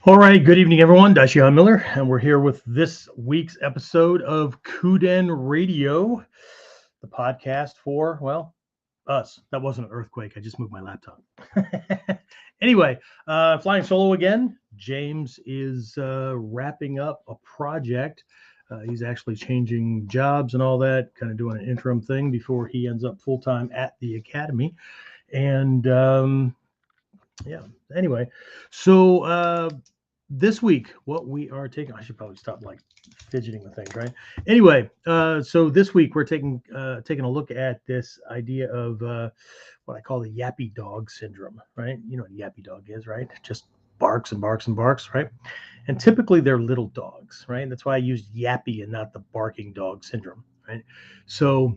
All right, good evening, everyone. Daishihan Miller, and we're here with this week's episode of KUDEN Radio, the podcast for, well, us. That wasn't an earthquake. I just moved my laptop. Anyway, flying solo again. James is wrapping up a project. He's actually changing jobs and all that, kind of doing an interim thing before he ends up full time at the academy. And yeah, anyway, so this week, what we are taking, I should probably stop like fidgeting with things, right? Anyway, so this week we're taking a look at this idea of what I call the Yappy-Dog syndrome, right? You know what Yappy-Dog is, right? Just barks and barks and barks, right? And typically they're little dogs, right? That's why I used yappy and not the barking dog syndrome, right? So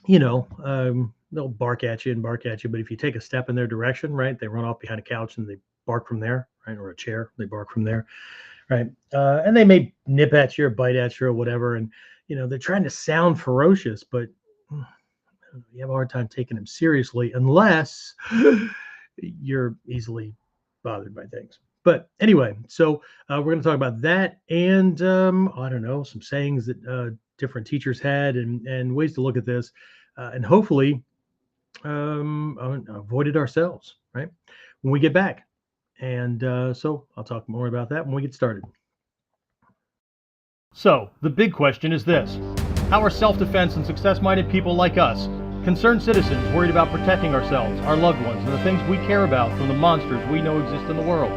they'll bark at you, but if you take a step in their direction, right, they run off behind a couch and they bark from there, right, or a chair, they bark from there, right, and they may nip at you or bite at you or whatever, and they're trying to sound ferocious, but you have a hard time taking them seriously unless you're easily bothered by things. But anyway, so we're going to talk about that and I don't know, some sayings that different teachers had and ways to look at this and hopefully avoid it ourselves, right? When we get back. And so I'll talk more about that when we get started. So, the big question is this: how are self defense and success minded people like us, concerned citizens worried about protecting ourselves, our loved ones, and the things we care about from the monsters we know exist in the world?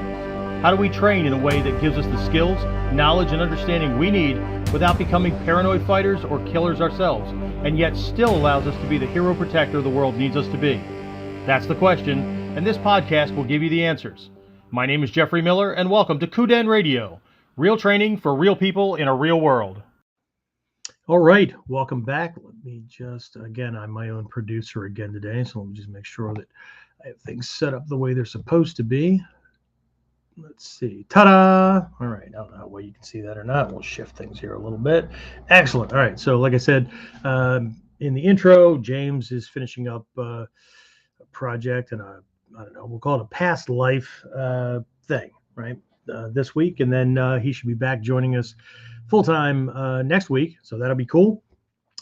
How do we train in a way that gives us the skills, knowledge, and understanding we need without becoming paranoid fighters or killers ourselves, and yet still allows us to be the hero protector the world needs us to be? That's the question, and this podcast will give you the answers. My name is Jeffrey Miller, and welcome to KUDEN Radio, real training for real people in a real world. All right, welcome back. Let me just, again, I'm my own producer again today, so let me just make sure that I have things set up the way they're supposed to be. Let's see. Ta-da! All right. I don't know how you can see that or not. We'll shift things here a little bit. Excellent. All right. So like I said in the intro, James is finishing up a project and I don't know, we'll call it a past life thing, right? This week. And then he should be back joining us full-time next week. So that'll be cool.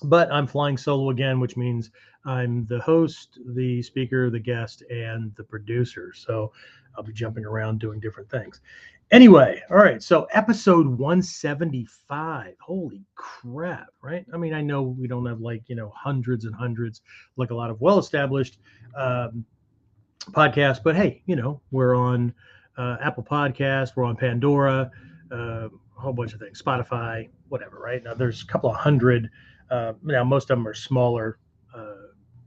But I'm flying solo again, which means I'm the host, the speaker, the guest, and the producer. So I'll be jumping around doing different things. Anyway, all right. So episode 175. Holy crap, right? I mean, I know we don't have hundreds and hundreds like a lot of well-established podcasts, but hey, we're on Apple Podcasts, we're on Pandora, a whole bunch of things, Spotify, whatever, right? Now there's a couple of hundred. Now, most of them are smaller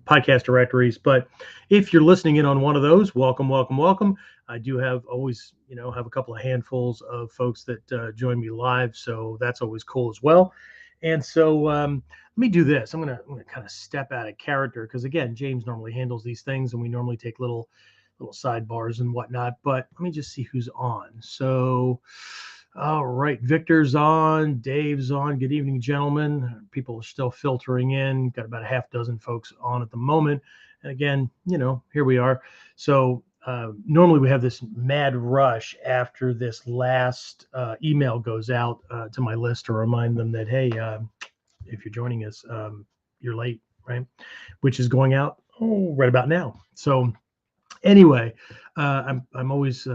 podcast directories, but if you're listening in on one of those, welcome, welcome, welcome. I do have a couple of handfuls of folks that join me live, so that's always cool as well. And so let me do this. I'm gonna kind of step out of character because again, James normally handles these things, and we normally take little sidebars and whatnot. But let me just see who's on. So. All right, Victor's on, Dave's on. Good evening, gentlemen. People are still filtering in. Got about a half dozen folks on at the moment. And again, here we are. So normally we have this mad rush after this last email goes out to my list to remind them that, hey, if you're joining us, you're late, right? Which is going out right about now. So anyway, I'm always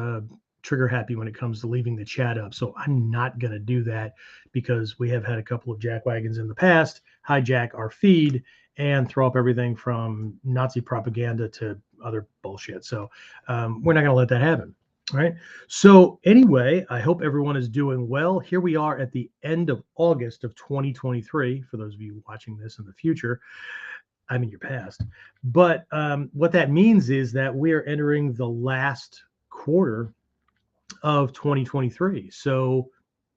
trigger happy when it comes to leaving the chat up. So I'm not going to do that because we have had a couple of jackwagons in the past hijack our feed and throw up everything from Nazi propaganda to other bullshit. So we're not going to let that happen. All right. So anyway, I hope everyone is doing well. Here we are at the end of August of 2023. For those of you watching this in the future, I'm in your past. But what that means is that we are entering the last quarter of 2023. So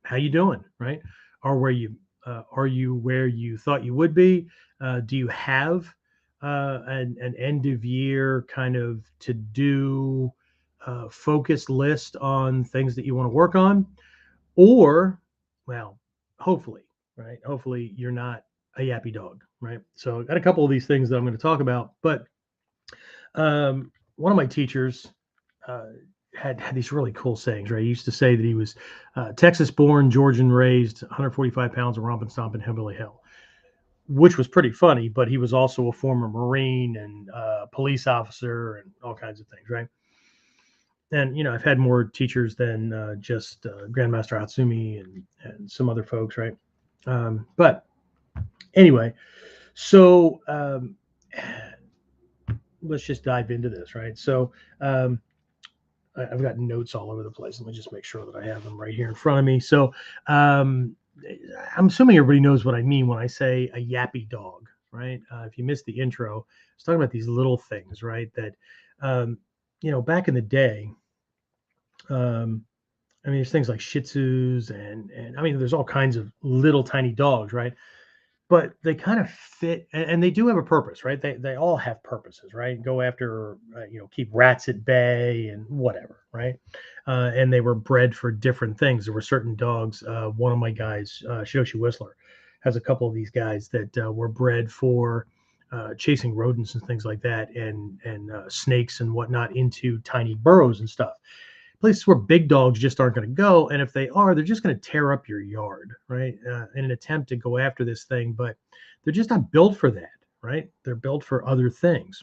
how you doing, right? Are you where you thought you would be? Do you have an end of year kind of to do focused list on things that you want to work on? Or, well, hopefully, right? Hopefully you're not a yappy dog, right? So I got a couple of these things that I'm going to talk about, but one of my teachers had these really cool sayings, right? He used to say that he was Texas born, Georgian raised, 145 pounds of romping, stomping hillbilly hell, which was pretty funny, but he was also a former Marine and police officer and all kinds of things, right? And, I've had more teachers than just Grandmaster Hatsumi and some other folks, right? But anyway, so let's just dive into this, right? So I've got notes all over the place. Let me just make sure that I have them right here in front of me. So um, I'm assuming everybody knows what I mean when I say a Yappy-Dog, right? If you missed the intro, I was talking about these little things, right? That, um, back in the day, I mean, there's things like Shih Tzus and I mean, there's all kinds of little tiny dogs, right? But they kind of fit, and they do have a purpose, right? They all have purposes, right? Go after, keep rats at bay and whatever, right? And they were bred for different things. There were certain dogs. One of my guys, Shidoshi Whistler, has a couple of these guys that were bred for chasing rodents and things like that, and snakes and whatnot into tiny burrows and stuff, places where big dogs just aren't going to go. And if they are, they're just going to tear up your yard, right? In an attempt to go after this thing, but they're just not built for that, right? They're built for other things.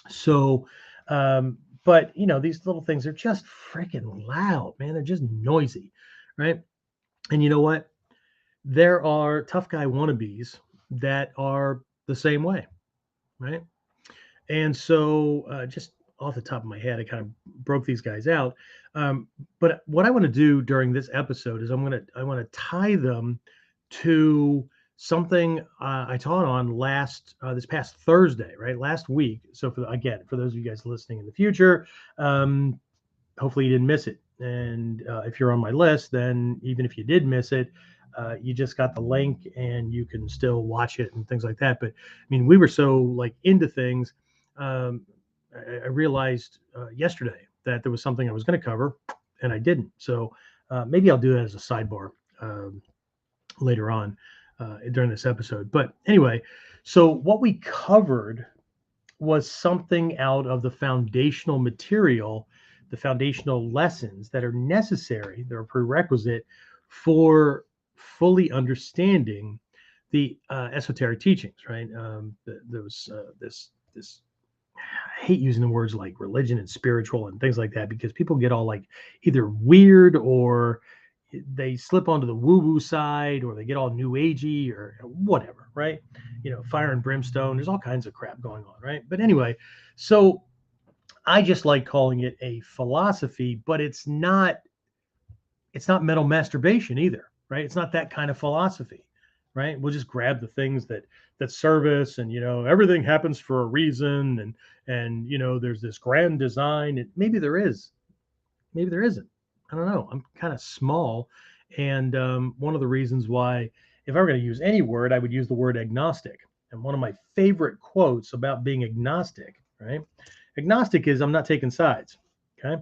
So, but these little things are just freaking loud, man. They're just noisy, right? And you know what? There are tough guy wannabes that are the same way, right? And so, just off the top of my head, I kind of broke these guys out. But what I want to do during this episode is I want to tie them to something I taught on this past Thursday, right? Last week. So for those of you guys listening in the future, hopefully you didn't miss it. And if you're on my list, then even if you did miss it, you just got the link and you can still watch it and things like that. But I mean, we were so like into things. Um, I realized yesterday that there was something I was going to cover and I didn't. So maybe I'll do that as a sidebar later on during this episode. But anyway, so what we covered was something out of the foundational material, the foundational lessons that are necessary, they're a prerequisite for fully understanding the esoteric teachings, right? There was this. I hate using the words like religion and spiritual and things like that because people get all like either weird or they slip onto the woo-woo side or they get all new agey or whatever, right? Fire and brimstone. There's all kinds of crap going on, right? But anyway, so I just like calling it a philosophy, but it's not mental masturbation either, right? It's not that kind of philosophy, right? We'll just grab the things that serve us, and everything happens for a reason, and there's this grand design, and maybe there is, maybe there isn't. I don't know. I'm kind of small, and one of the reasons why, if I were going to use any word, I would use the word agnostic. And one of my favorite quotes about being agnostic, right? Agnostic is I'm not taking sides. Okay.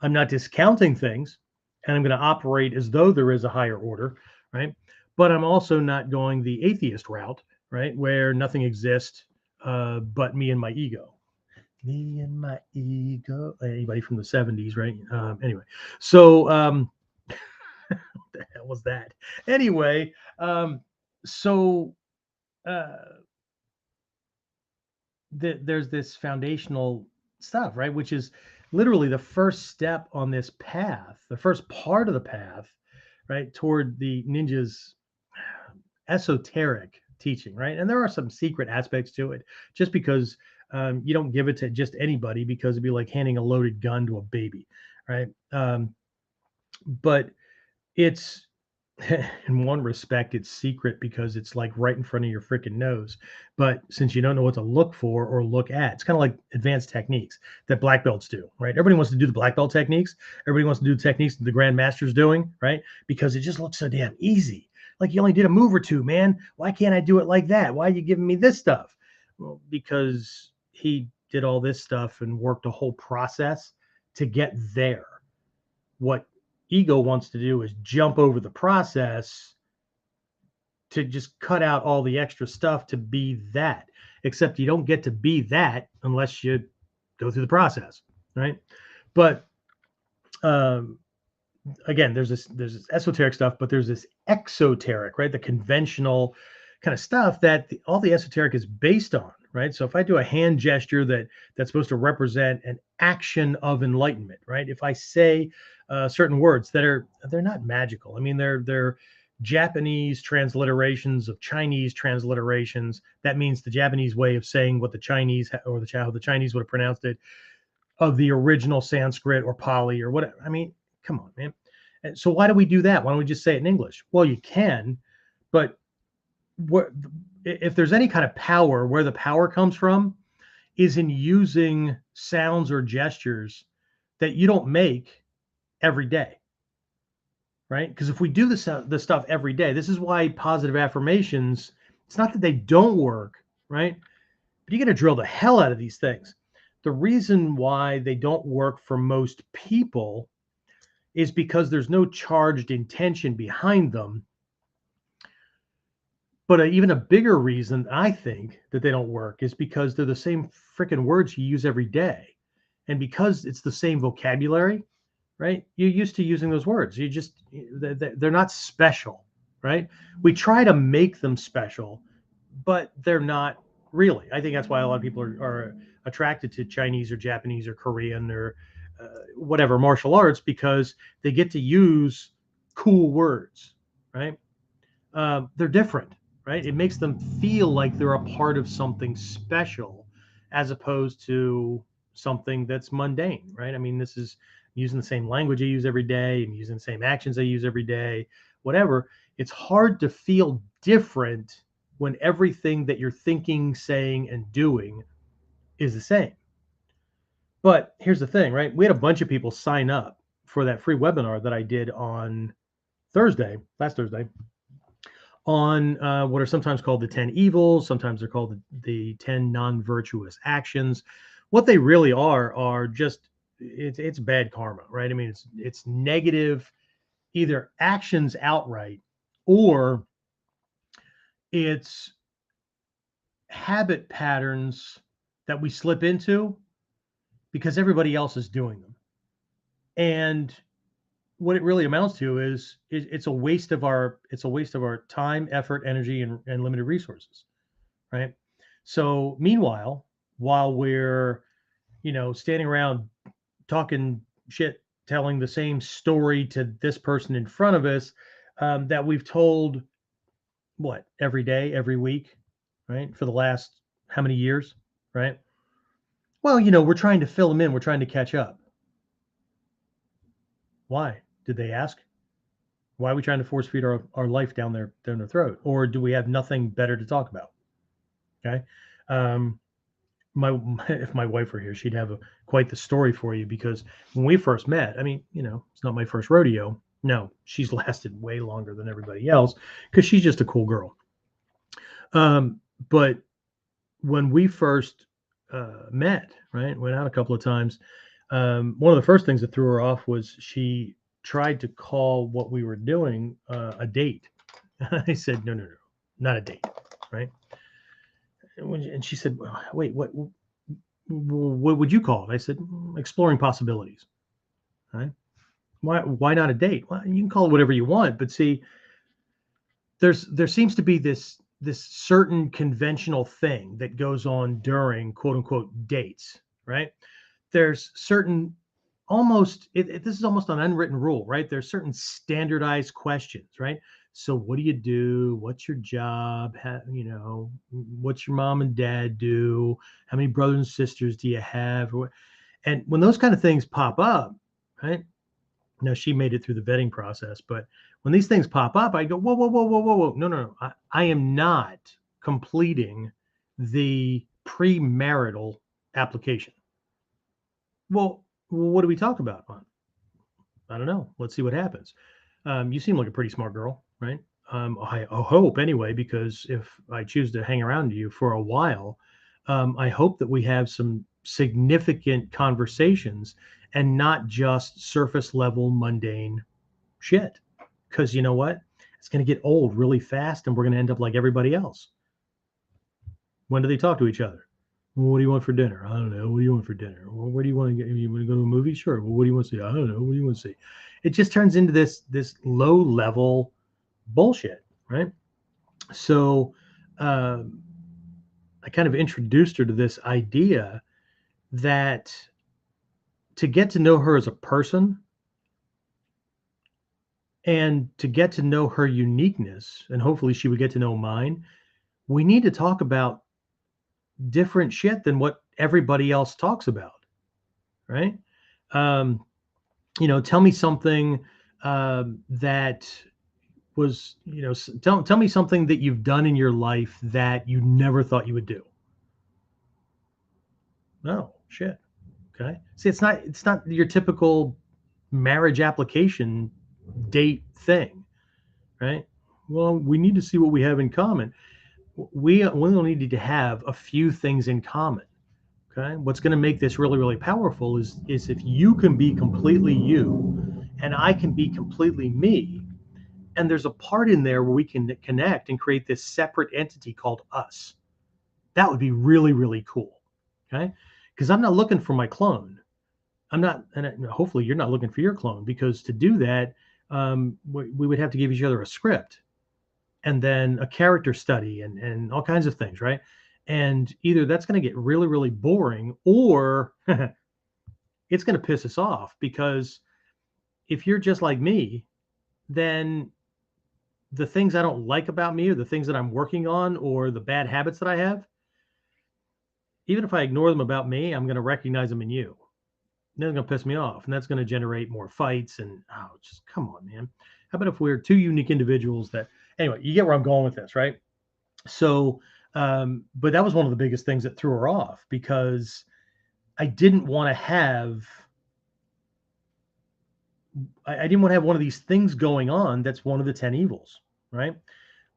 I'm not discounting things, and I'm going to operate as though there is a higher order, right? But I'm also not going the atheist route, right? Where nothing exists but me and my ego. Me and my ego. Anybody from the 70s, right? Anyway, so what the hell was that? Anyway, so uh, there's this foundational stuff, right? Which is literally the first step on this path, the first part of the path, right, toward the ninja's esoteric teaching, right? And there are some secret aspects to it, just because you don't give it to just anybody, because it'd be like handing a loaded gun to a baby, right? But it's in one respect, it's secret because it's like right in front of your freaking nose. But since you don't know what to look for or look at, it's kind of like advanced techniques that black belts do, right? Everybody wants to do the black belt techniques. Everybody wants to do the techniques that the grandmaster's doing, right? Because it just looks so damn easy. Like you only did a move or two, man. Why can't I do it like that? Why are you giving me this stuff? Well, because he did all this stuff and worked a whole process to get there. What ego wants to do is jump over the process to just cut out all the extra stuff to be that. Except you don't get to be that unless you go through the process, right? But um, again, there's this esoteric stuff, but there's this exoteric, right? The conventional kind of stuff that all the esoteric is based on, right? So if I do a hand gesture that's supposed to represent an action of enlightenment, right? If I say certain words they're not magical. I mean, they're Japanese transliterations of Chinese transliterations. That means the Japanese way of saying what the Chinese or how the Chinese would have pronounced it of the original Sanskrit or Pali or whatever. I mean, come on, man. And so why do we do that? Why don't we just say it in English? Well, you can, but what if there's any kind of power, where the power comes from is in using sounds or gestures that you don't make every day, right? Because if we do this stuff every day, this is why positive affirmations, it's not that they don't work, right? But you got to drill the hell out of these things. The reason why they don't work for most people is because there's no charged intention behind them. But even a bigger reason I think that they don't work is because they're the same freaking words you use every day. And because it's the same vocabulary, right? You're used to using those words. They're not special, right? We try to make them special, but they're not really. I think that's why a lot of people are attracted to Chinese or Japanese or Korean or whatever martial arts, because they get to use cool words, right? They're different, right? It makes them feel like they're a part of something special as opposed to something that's mundane, right? I mean, this is using the same language I use every day, and using the same actions I use every day, whatever. It's hard to feel different when everything that you're thinking, saying, and doing is the same. But here's the thing, right? We had a bunch of people sign up for that free webinar that I did on last Thursday, on what are sometimes called the 10 evils. Sometimes they're called the 10 non-virtuous actions. What they really are just, it's bad karma, right? I mean, it's negative, either actions outright, or it's habit patterns that we slip into because everybody else is doing them. And what it really amounts to is it's a waste of our time, effort, energy, and limited resources, right? So meanwhile, while we're standing around talking shit, telling the same story to this person in front of us, that we've told every day, every week, right, for the last how many years, right? Well, we're trying to fill them in. We're trying to catch up. Why? Did they ask? Why are we trying to force feed our life down their throat? Or do we have nothing better to talk about? Okay. Um, if my wife were here, she'd have quite the story for you, because when we first met, I mean, it's not my first rodeo. No, she's lasted way longer than everybody else because she's just a cool girl. But when we first met, right, went out a couple of times, one of the first things that threw her off was she tried to call what we were doing a date. I said, no, not a date, right? And she said, wait, what would you call it? I said, exploring possibilities. Right? Why not a date? Well, you can call it whatever you want, but see, there seems to be this certain conventional thing that goes on during quote unquote dates, right? There's certain this is almost an unwritten rule, right? There's certain standardized questions, right? So what do you do? What's your job? What's your mom and dad do? How many brothers and sisters do you have? And when those kind of things pop up, right? Now, she made it through the vetting process, but when these things pop up, I go, whoa, whoa, whoa, whoa, whoa, whoa. No. I am not completing the premarital application. Well, what do we talk about? I don't know. Let's see what happens. You seem like a pretty smart girl, right? I hope anyway, because if I choose to hang around you for a while, I hope that we have some significant conversations and not just surface level mundane shit. Because you know what? It's going to get old really fast, and we're going to end up like everybody else. When do they talk to each other? Well, what do you want for dinner? I don't know. What do you want for dinner? Well, where do you want to get? You want to go to a movie? Sure. Well, what do you want to see? I don't know. What do you want to see? It just turns into this low level bullshit, right? So um, I kind of introduced her to this idea that to get to know her as a person and to get to know her uniqueness, and hopefully she would get to know mine, we need to talk about different shit than what everybody else talks about, right? Um, tell me something that was, tell me something that you've done in your life that you never thought you would do. Oh, shit. Okay. See, it's not your typical marriage application date thing, right? Well, we need to see what we have in common. We only need to have a few things in common. Okay. What's going to make this really, really powerful is if you can be completely you and I can be completely me. And there's a part in there where we can connect and create this separate entity called us. That would be really, really cool. Okay. Because I'm not looking for my clone. I'm not, and hopefully you're not looking for your clone, because to do that, we would have to give each other a script and then a character study and all kinds of things, right? And either that's going to get really, really boring, or it's going to piss us off, because if you're just like me, then the things I don't like about me, or the things that I'm working on, or the bad habits that I have, even if I ignore them about me, I'm going to recognize them in you. And they're going to piss me off, and that's going to generate more fights. And just come on, man. How about if we're two unique individuals that, anyway, you get where I'm going with this, right? So, but that was one of the biggest things that threw her off, because I didn't want to have, I didn't want to have one of these things going on that's one of the 10 evils, right?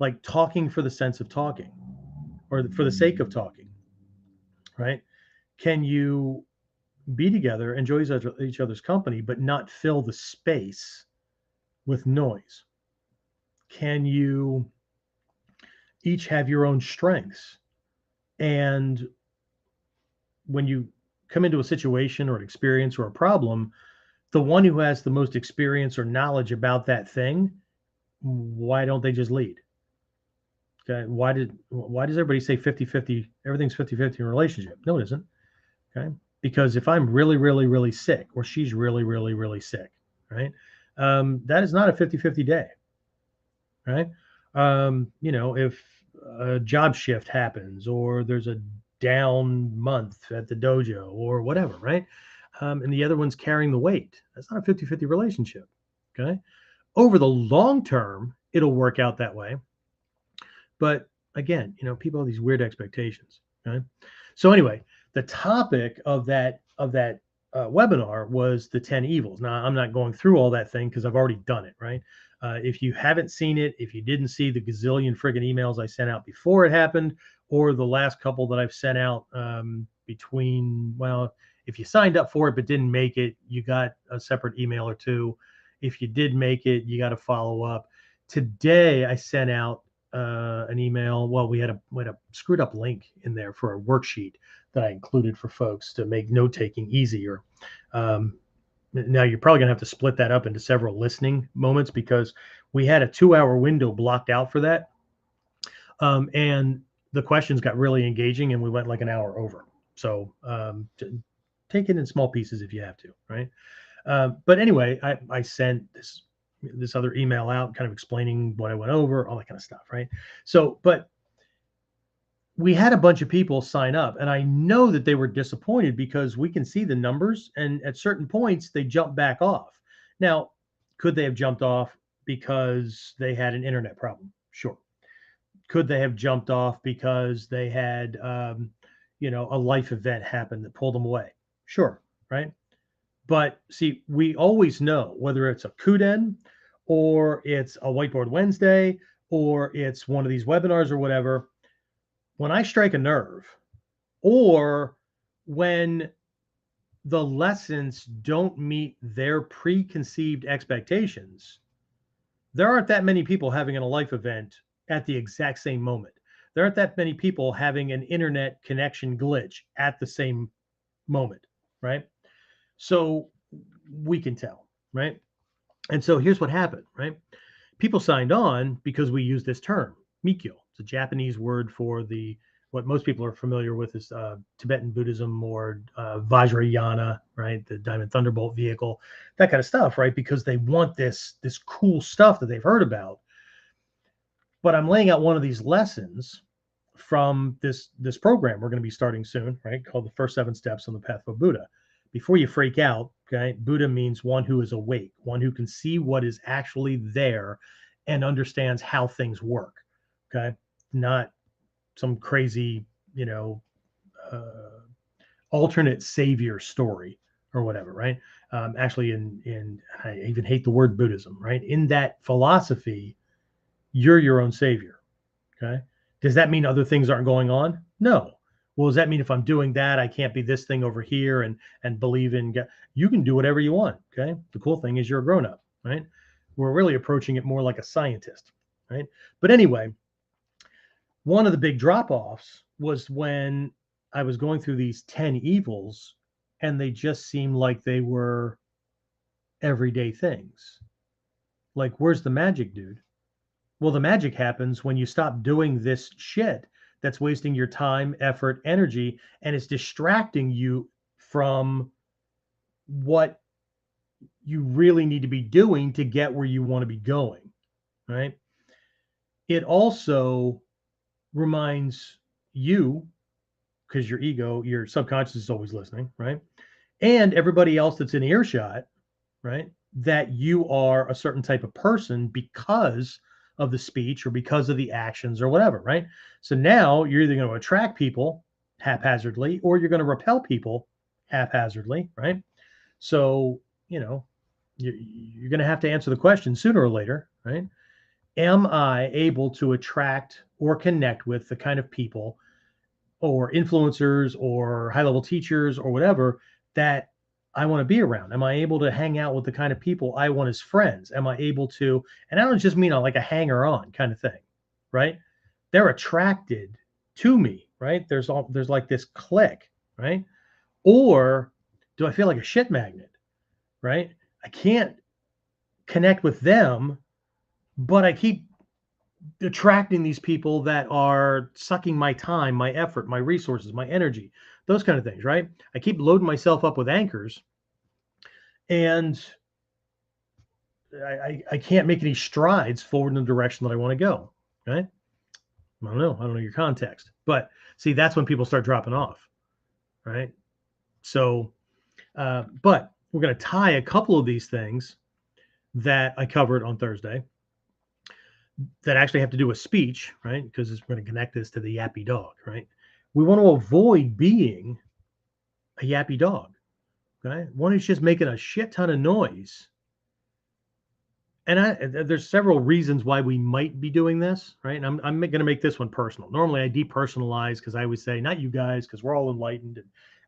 Like talking for the sense of talking, or for the sake of talking, right? Can you be together, enjoy each other's company, but not fill the space with noise? Can you each have your own strengths? And when you come into a situation or an experience or a problem, the one who has the most experience or knowledge about that thing, why don't they just lead? Okay. Why does everybody say 50-50? Everything's 50-50 in a relationship? No, it isn't. Okay. Because if I'm really, really, really sick, or she's really, really, really sick, right? That is not a 50-50 day, right? If a job shift happens, or there's a down month at the dojo, or whatever, right? And the other one's carrying the weight. That's not a 50-50 relationship. Okay. Over the long term, it'll work out that way. But again, people have these weird expectations. Okay. So anyway, the topic of that webinar was the 10 evils. Now, I'm not going through all that thing because I've already done it, right? If you haven't seen it, if you didn't see the gazillion friggin' emails I sent out before it happened, or the last couple that I've sent out well, if you signed up for it but didn't make it, you got a separate email or two. If you did make it, you got to follow up. Today, I sent out an email. Well, we had a screwed up link in there for a worksheet that I included for folks to make note taking easier. Now you're probably going to have to split that up into several listening moments, because we had a 2-hour window blocked out for that. And the questions got really engaging, and we went like an hour over. So take it in small pieces if you have to, right? But anyway, I sent this other email out, kind of explaining what I went over, all that kind of stuff, right? So, but we had a bunch of people sign up, and I know that they were disappointed, because we can see the numbers, and at certain points they jump back off. Now, could they have jumped off because they had an internet problem? Sure. Could they have jumped off because they had a life event happen that pulled them away? Sure. Right. But see, we always know, whether it's a KUDEN, or it's a Whiteboard Wednesday, or it's one of these webinars or whatever, when I strike a nerve, or when the lessons don't meet their preconceived expectations, there aren't that many people having a life event at the exact same moment. there aren't that many people having an internet connection glitch at the same moment, right? So we can tell, right? And so here's what happened, right? People signed on because we use this term, Mikyo. It's a Japanese word for the what most people are familiar with is Tibetan Buddhism or Vajrayana, right? The Diamond Thunderbolt vehicle, that kind of stuff, right? Because they want this cool stuff that they've heard about. But I'm laying out one of these lessons from this program we're going to be starting soon, right? Called the First 7 Steps on the Path of Buddha. Before you freak out, okay? Buddha means one who is awake, one who can see what is actually there and understands how things work, okay? Not some crazy, uh, alternate savior story or whatever, right? Actually, in I even hate the word Buddhism, right? In that philosophy, you're your own savior. Okay. Does that mean other things aren't going on? No. Well, does that mean if I'm doing that, I can't be this thing over here and believe in God? You can do whatever you want. Okay. The cool thing is you're a grown up, right? We're really approaching it more like a scientist, right? But anyway, one of the big drop offs was when I was going through these 10 evils and they just seemed like they were everyday things. Like, where's the magic, dude? Well, the magic happens when you stop doing this shit that's wasting your time, effort, energy, and it's distracting you from what you really need to be doing to get where you want to be going, right? It also reminds you, because your ego, your subconscious is always listening, right? And everybody else that's in earshot, right? That you are a certain type of person because of the speech or because of the actions or whatever, right? So now you're either going to attract people haphazardly or you're going to repel people haphazardly, right? So, you're going to have to answer the question sooner or later, right? Am I able to attract or connect with the kind of people or influencers or high level teachers or whatever that I want to be around? Am I able to hang out with the kind of people I want as friends? Am I able to, and I don't just mean like a hanger on kind of thing, right? They're attracted to me, right? There's like this click, right? Or do I feel like a shit magnet, right? I can't connect with them, but I keep attracting these people that are sucking my time, my effort, my resources, my energy, those kind of things, right? I keep loading myself up with anchors and I can't make any strides forward in the direction that I want to go. Right? I don't know. I don't know your context, but see, that's when people start dropping off. Right. So, but we're going to tie a couple of these things that I covered on Thursday that actually have to do with speech, right? Because we're going to connect this to the Yappy-Dog, right? We want to avoid being a yappy dog, okay? One who's just making a shit ton of noise. And there's several reasons why we might be doing this, right? And I'm going to make this one personal. Normally I depersonalize because I always say, not you guys, because we're all enlightened.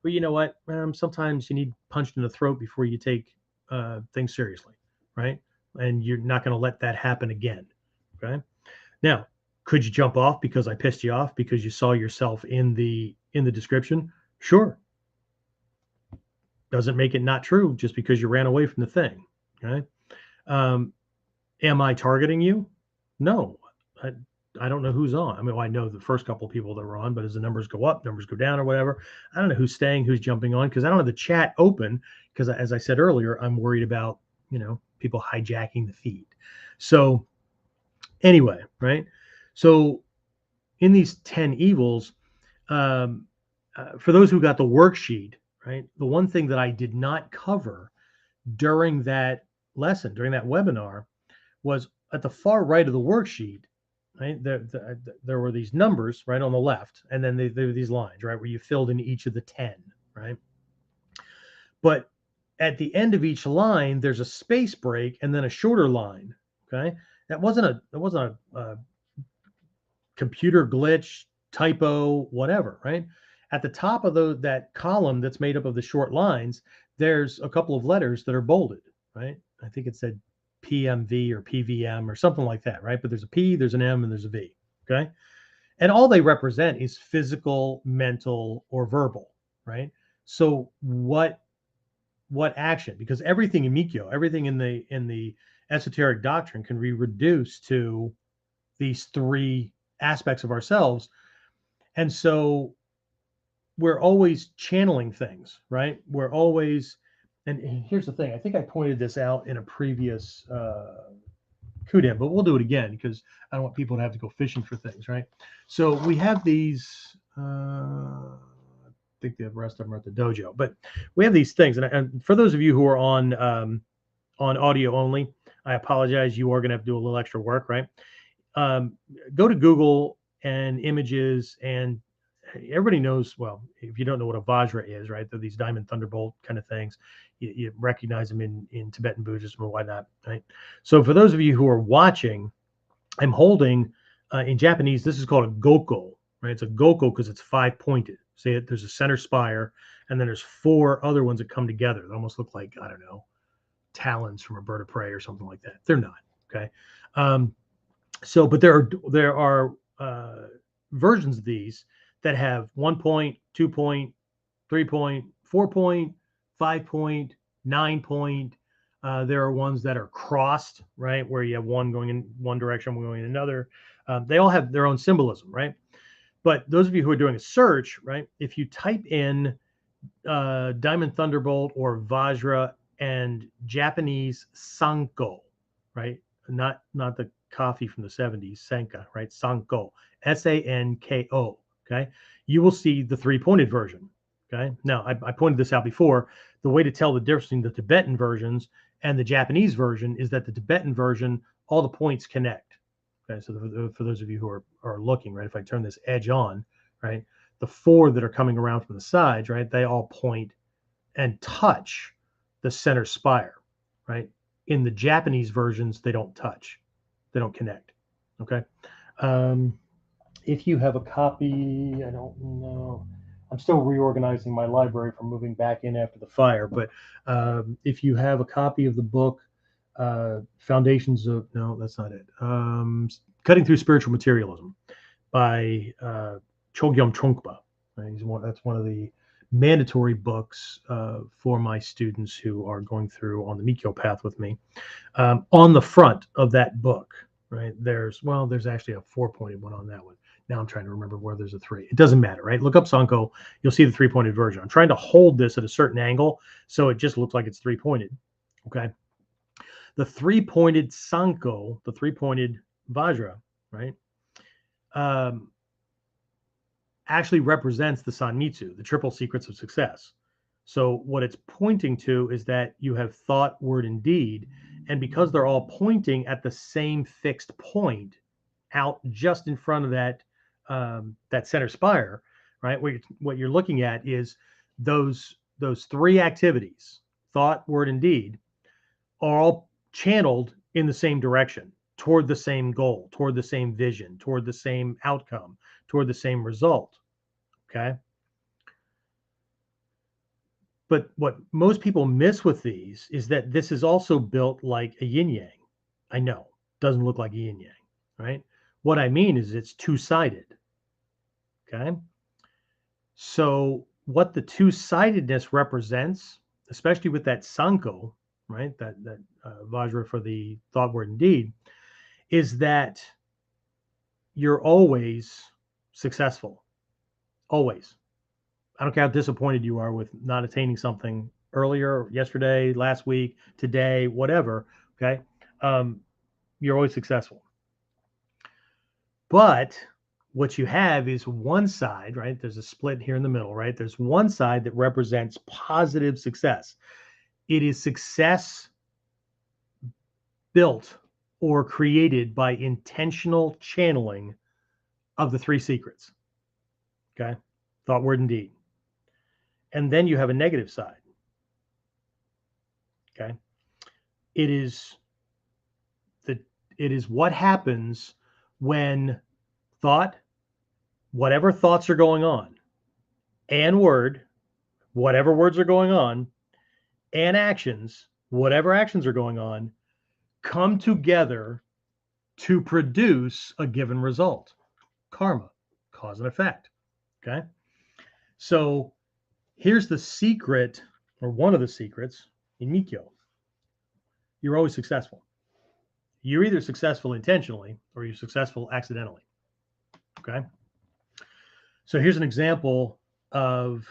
But you know what? Sometimes you need punched in the throat before you take things seriously, right? And you're not going to let that happen again, okay? Now, could you jump off because I pissed you off because you saw yourself in the description? Sure. Doesn't make it not true just because you ran away from the thing. Okay. Am I targeting you? No. I don't know who's on. I mean, well, I know the first couple of people that were on, but as the numbers go up, numbers go down or whatever, I don't know who's staying, who's jumping on because I don't have the chat open because as I said earlier, I'm worried about, people hijacking the feed. So anyway, right? So in these 10 evils, for those who got the worksheet, right, the one thing that I did not cover during that lesson, during that webinar, was at the far right of the worksheet, right, there were these numbers right on the left, and then there were these lines, right, where you filled in each of the 10, right? But at the end of each line, there's a space break and then a shorter line, okay? That wasn't a computer glitch, typo, whatever, right? At the top of that column that's made up of the short lines, there's a couple of letters that are bolded, right? I think it said PMV or PVM or something like that, right? But there's a P, there's an M, and there's a V, okay? And all they represent is physical, mental, or verbal, right? So what action? Because everything in Mikyo, everything in the esoteric doctrine can be reduced to these three aspects of ourselves. And so we're always channeling things, right? We're always, and here's the thing. I think I pointed this out in a previous KUDEN, but we'll do it again because I don't want people to have to go fishing for things, right? So we have these. I think the rest of them are at the dojo, but we have these things, and for those of you who are on audio only, I apologize. You are going to have to do a little extra work, right? Go to Google and images, and everybody knows. Well, if you don't know what a Vajra is, right? They're these diamond thunderbolt kind of things. You recognize them in Tibetan Buddhism or whatnot, right? So for those of you who are watching, I'm holding in Japanese. This is called a goko, right? It's a goko because it's 5-pointed. See it? There's a center spire, and then there's 4 other ones that come together. They almost look like, I don't know, talons from a bird of prey or something like that. They're not. Okay. So, but there are versions of these that have 1 point, 2 point, 3 point, 4 point, 5 point, 9 point. There are ones that are crossed, right, where you have one going in one direction, one going in another. They all have their own symbolism, right? But those of you who are doing a search, right, if you type in Diamond Thunderbolt or Vajra and Japanese Sanko, right, not the coffee from the 70s, Sanka, right? Sanko, Sanko. Okay. You will see the 3-pointed version. Okay. Now, I pointed this out before. The way to tell the difference between the Tibetan versions and the Japanese version is that the Tibetan version, all the points connect. Okay. So for those of you who are looking, right, if I turn this edge on, right, the 4 that are coming around from the sides, right, they all point and touch the center spire, right? In the Japanese versions, they don't touch, they don't connect. Okay. If you have a copy, I don't know. I'm still reorganizing my library from moving back in after the fire, but if you have a copy of the book, Foundations of, no, that's not it. Cutting Through Spiritual Materialism by Chogyam Trungpa. Right? That's one of the mandatory books for my students who are going through on the Mikyo path with me. On the front of that book, right, there's actually a 4-pointed one on that one. Now I'm trying to remember where there's a 3. It doesn't matter, right? Look up Sanko. You'll see the 3-pointed version. I'm trying to hold this at a certain angle so it just looks like it's 3-pointed. Okay. The 3-pointed Sanko, the 3-pointed Vajra, right, actually represents the Sanmitsu, the triple secrets of success. So what it's pointing to is that you have thought, word, and deed. And because they're all pointing at the same fixed point out just in front of that that center spire, right? What you're looking at is those 3 activities, thought, word, and deed, are all channeled in the same direction, toward the same goal, toward the same vision, toward the same outcome, toward the same result. Okay. But what most people miss with these is that this is also built like a yin yang. I know, doesn't look like a yin yang, right? What I mean is it's 2-sided. Okay. So what the 2-sidedness represents, especially with that Sanko, right? That Vajra for the thought, word, and deed, is that you're always successful. Always. I don't care how disappointed you are with not attaining something earlier, yesterday, last week, today, whatever. Okay. You're always successful. But what you have is one side, right? There's a split here in the middle, right? There's one side that represents positive success. It is success built or created by intentional channeling of the 3 secrets. Okay. Thought, word, and deed. And then you have a negative side. Okay. It is what happens when thought, whatever thoughts are going on, and word, whatever words are going on, and actions, whatever actions are going on, come together to produce a given result. Karma. cause and effect. Okay. So here's the secret, or one of the secrets in Mikyo. You're always successful. You're either successful intentionally or you're successful accidentally. Okay. So here's an example of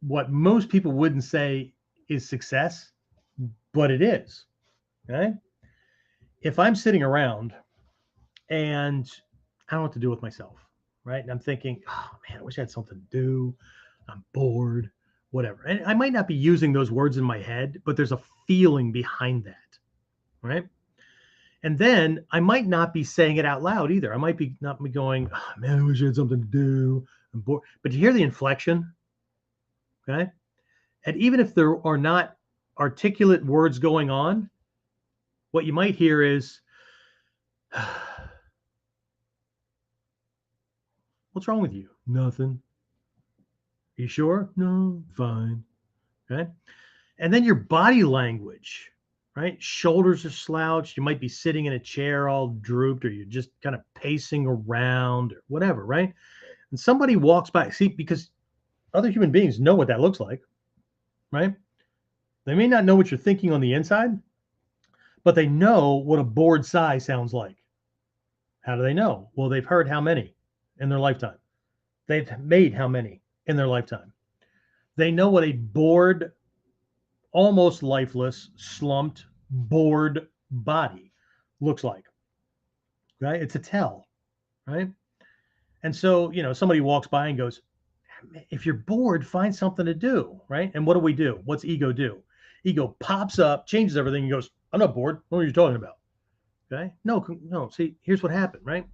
what most people wouldn't say is success, but it is. Okay. If I'm sitting around and I don't know what to do with myself, right? And I'm thinking, oh man, I wish I had something to do. I'm bored, whatever. And I might not be using those words in my head, but there's a feeling behind that, right? And then I might not be saying it out loud either. I might be not be going, oh, man, I wish I had something to do. I'm bored. But you hear the inflection, okay? And even if there are not articulate words going on, what you might hear is, what's wrong with you? Nothing. You sure? No, fine. Okay. And then your body language, right? Shoulders are slouched. You might be sitting in a chair all drooped, or you're just kind of pacing around or whatever, right? And somebody walks by. See, because other human beings know what that looks like, right? They may not know what you're thinking on the inside, but they know what a bored sigh sounds like. How do they know? Well, they've heard how many in their lifetime. They've made how many in their lifetime. They know what a bored, almost lifeless, slumped, bored body looks like, right? It's a tell, right? And so, somebody walks by and goes, if you're bored, find something to do, right? And what do? What's ego do? Ego pops up, changes everything, and goes, I'm not bored. What are you talking about? Okay? No. See, here's what happened, right?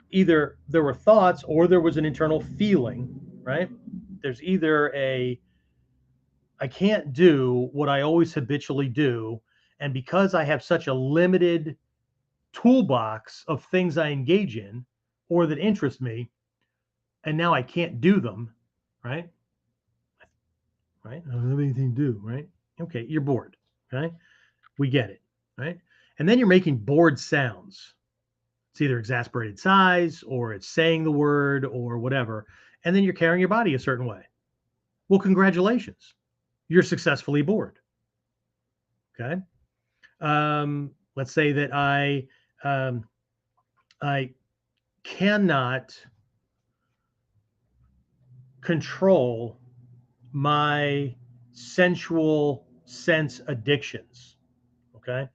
Either there were thoughts or there was an internal feeling, right? There's either I can't do what I always habitually do. And because I have such a limited toolbox of things I engage in or that interest me, and now I can't do them, right? Right? I don't have anything to do, right? Okay, you're bored, okay? We get it, right? And then you're making bored sounds. It's either exasperated sighs or it's saying the word or whatever. And then you're carrying your body a certain way. Well, congratulations. You're successfully bored. Okay. Let's say that I cannot control my sensual sense addictions. Okay.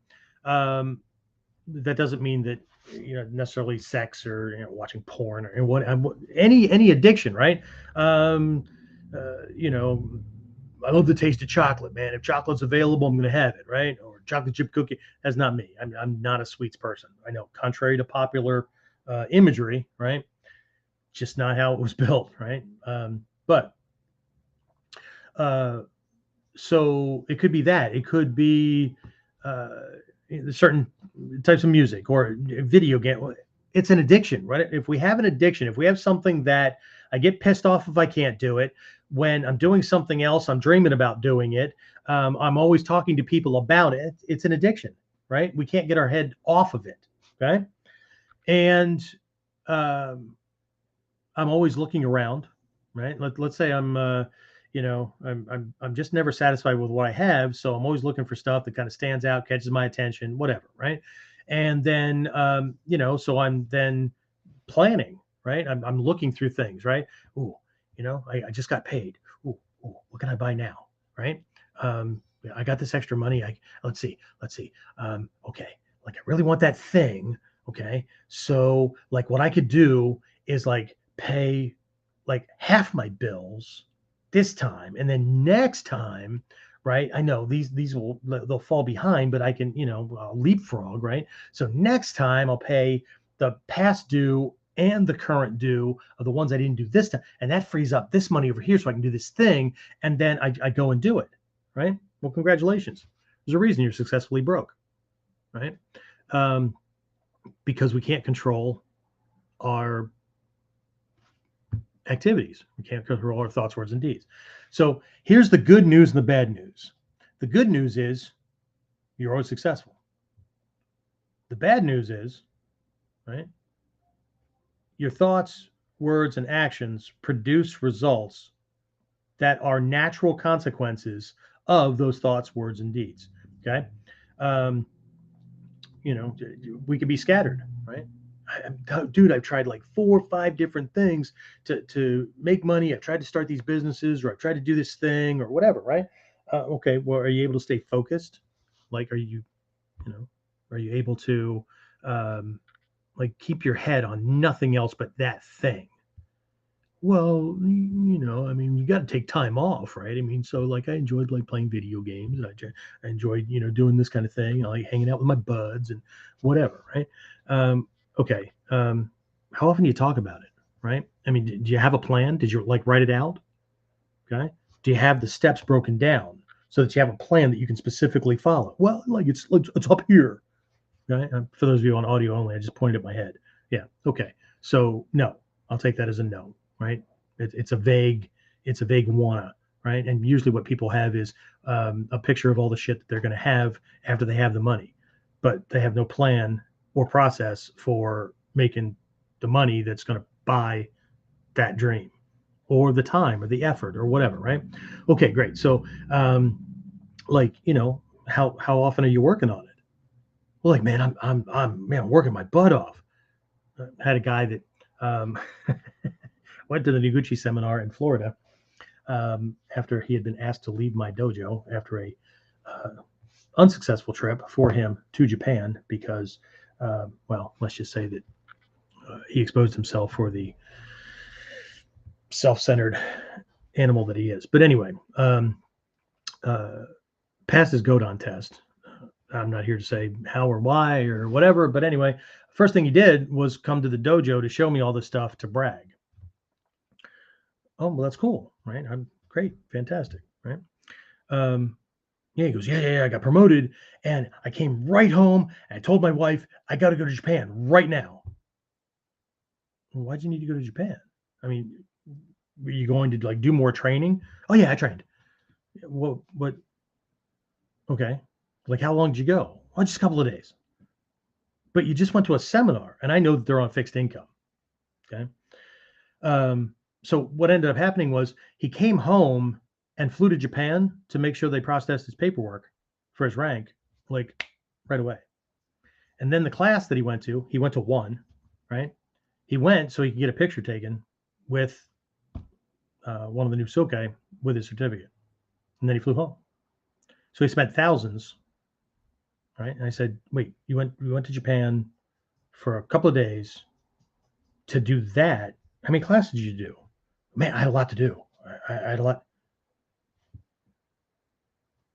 That doesn't mean that necessarily sex or watching porn or what any addiction, right? um I love the taste of chocolate, man. If chocolate's available, I'm going to have it, right? Or chocolate chip cookie. That's not me. I'm not a sweets person. I know, contrary to popular imagery, right? Just not how it was built, right? But so it could be that. It could be certain types of music or video game. It's an addiction, right? If we have an addiction, if we have something that I get pissed off if I can't do it, when I'm doing something else, I'm dreaming about doing it. I'm always talking to people about it. It's an addiction, right? We can't get our head off of it. Okay. And I'm always looking around, right? Let's say I'm just never satisfied with what I have. So I'm always looking for stuff that kind of stands out, catches my attention, whatever, right? And then, so I'm then planning, right? I'm looking through things, right? Ooh, I just got paid. Ooh, what can I buy now, right? I got this extra money. Let's see. Okay, like I really want that thing. Okay, so like what I could do is like pay like half my bills this time, and then next time, right? I know these they'll fall behind, but I can I'll leapfrog, right? So next time I'll pay the past due and the current due of the ones I didn't do this time, and that frees up this money over here so I can do this thing, and then I go and do it, right? Well, congratulations. There's a reason you're successfully broke, right? Because we can't control our activities. We can't control our thoughts, words, and deeds. So here's the good news and the bad news. The good news is you're always successful. The bad news is, right, your thoughts, words, and actions produce results that are natural consequences of those thoughts, words, and deeds. Okay. Um, we could be scattered, right? Dude, I've tried like 4 or 5 different things to make money. I've tried to start these businesses, or I've tried to do this thing, or whatever, right? Okay, well, are you able to stay focused? Like, you know, are you able to, um, like, keep your head on nothing else but that thing? Well, I mean, you got to take time off, right? I mean, so like I enjoyed like playing video games, and I enjoyed, doing this kind of thing. I like hanging out with my buds and whatever, right? Um, okay. How often do you talk about it, right? I mean, do you have a plan? Did you like write it out? Okay. Do you have the steps broken down so that you have a plan that you can specifically follow? Well, like it's up here, right? For those of you on audio only, I just pointed at my head. Yeah. Okay. So no, I'll take that as a no, right? It's a vague wanna, right? And usually what people have is a picture of all the shit that they're going to have after they have the money, but they have no plan or process for making the money that's going to buy that dream, or the time or the effort or whatever, right? Okay, great. So, like, how often are you working on it? Well, like, man, I'm working my butt off. I had a guy that um, went to the Noguchi seminar in Florida after he had been asked to leave my dojo after a uh, unsuccessful trip for him to Japan because, well, let's just say that he exposed himself for the self-centered animal that he is. But anyway, uh, passed his Godon test. I'm not here to say how or why or whatever, but anyway, first thing he did was come to the dojo to show me all this stuff to brag. Oh, well, that's cool, right? I'm great, fantastic, right? Yeah, he goes, yeah, I got promoted, and I came right home, and I told my wife I got to go to Japan right now. Well, why'd you need to go to Japan? I mean, were you going to like do more training? Oh yeah, I trained. Well, what? Okay, like how long did you go? Well, just a couple of days. But you just went to a seminar, and I know that they're on fixed income. Okay. Um, so what ended up happening was he came home and flew to Japan to make sure they processed his paperwork for his rank, like right away. And then the class that he went to one, right? He went so he could get a picture taken with one of the new Sokai with his certificate. And then he flew home. So he spent thousands, right? And I said, wait, we went to Japan for a couple of days to do that. How many classes did you do? Man, I had a lot to do. I had a lot.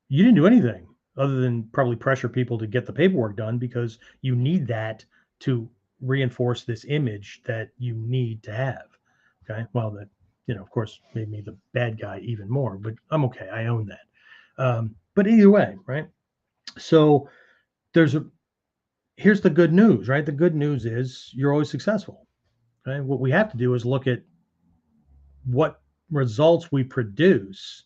You didn't do anything other than probably pressure people to get the paperwork done because you need that to reinforce this image that you need to have. Okay. Well, that, of course, made me the bad guy even more, but I'm okay. I own that. But either way, right? So there's a, here's the good news, right? The good news is you're always successful. Right? What we have to do is look at what results we produce,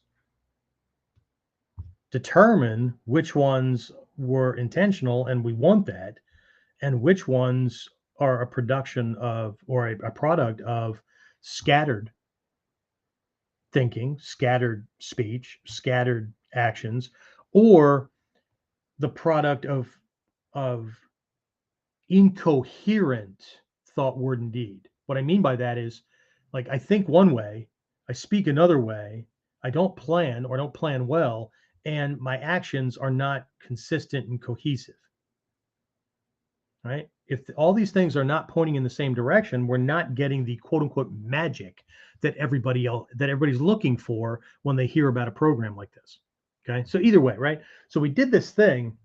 determine which ones were intentional and we want that, and which ones are a production of or a product of scattered thinking, scattered speech, scattered actions, or the product of incoherent thought, word, and deed. What I mean by that is, like, I think one way, I speak another way, I don't plan or don't plan well, and my actions are not consistent and cohesive. Right? If all these things are not pointing in the same direction, we're not getting the quote unquote magic that everybody's looking for when they hear about a program like this. Okay. So either way, right? So we did this thing,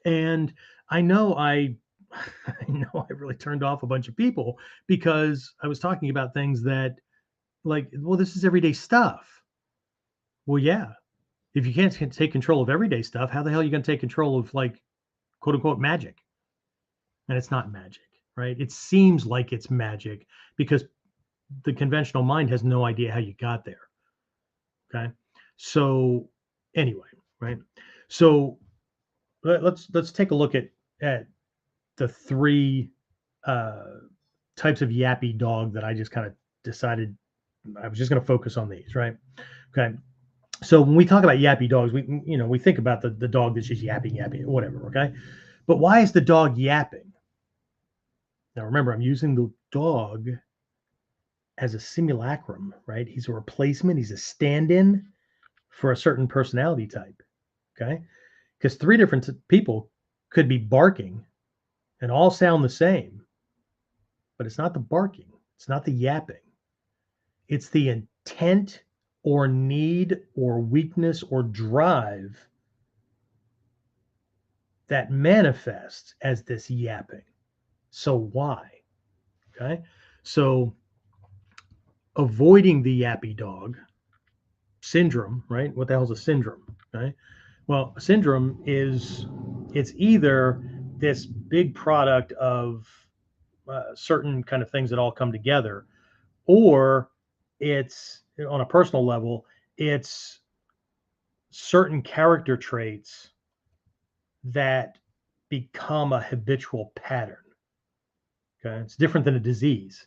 and I know I I know I really turned off a bunch of people because I was talking about things that, like, well, this is everyday stuff. Well, yeah. If you can't take control of everyday stuff, how the hell are you going to take control of, like, quote unquote magic? And it's not magic, right? It seems like it's magic because the conventional mind has no idea how you got there. Okay. So anyway, right? So let's take a look at the three uh, types of yappy dog that I just kind of decided I was just going to focus on these, right? Okay. So when we talk about yappy dogs, we think about the dog that's just yapping, whatever, okay? But why is the dog yapping? Now remember, I'm using the dog as a simulacrum, right? He's a replacement, he's a stand-in for a certain personality type, okay? Because three different people could be barking and all sound the same, but it's not the barking, it's not the yapping. It's the intent or need or weakness or drive that manifests as this yapping. So why? Okay. So avoiding the yappy dog syndrome, right? What the hell is a syndrome? Okay. Well, a syndrome is it's either this big product of certain kind of things that all come together, or it's on a personal level, it's certain character traits that become a habitual pattern. Okay. It's different than a disease.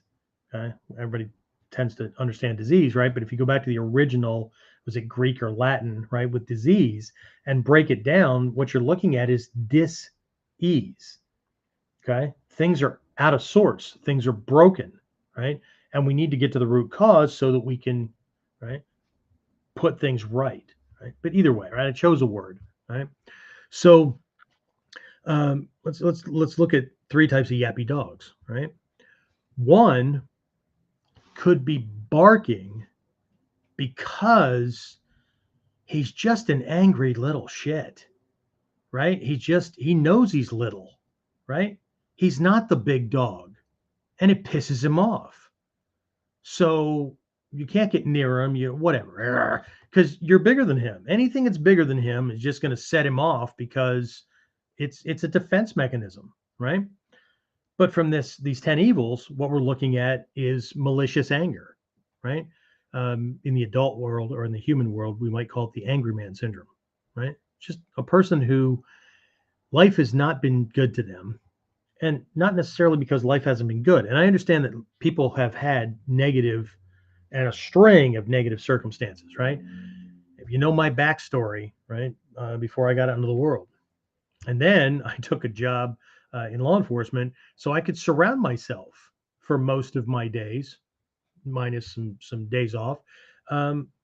Okay. Everybody tends to understand disease, right? But if you go back to the original, was it Greek or Latin, right, with disease and break it down, what you're looking at is dis-ease. Okay. Things are out of sorts, things are broken, right? And we need to get to the root cause so that we can, right, put things right. Right. But either way, right? I chose a word, right? So let's look at three types of yappy dogs, right? One could be barking because he's just an angry little shit, right? He knows he's little, right? He's not the big dog, and it pisses him off. So you can't get near him, whatever, because you're bigger than him. Anything that's bigger than him is just going to set him off because it's a defense mechanism, right? But from these 10 evils, what we're looking at is malicious anger, right? In the adult world or in the human world, we might call it the angry man syndrome, right? Just a person who life has not been good to them, and not necessarily because life hasn't been good. And I understand that people have had negative and a string of negative circumstances, right? If you know my backstory, right, before I got out into the world, and then I took a job in law enforcement so I could surround myself for most of my days, minus some days off,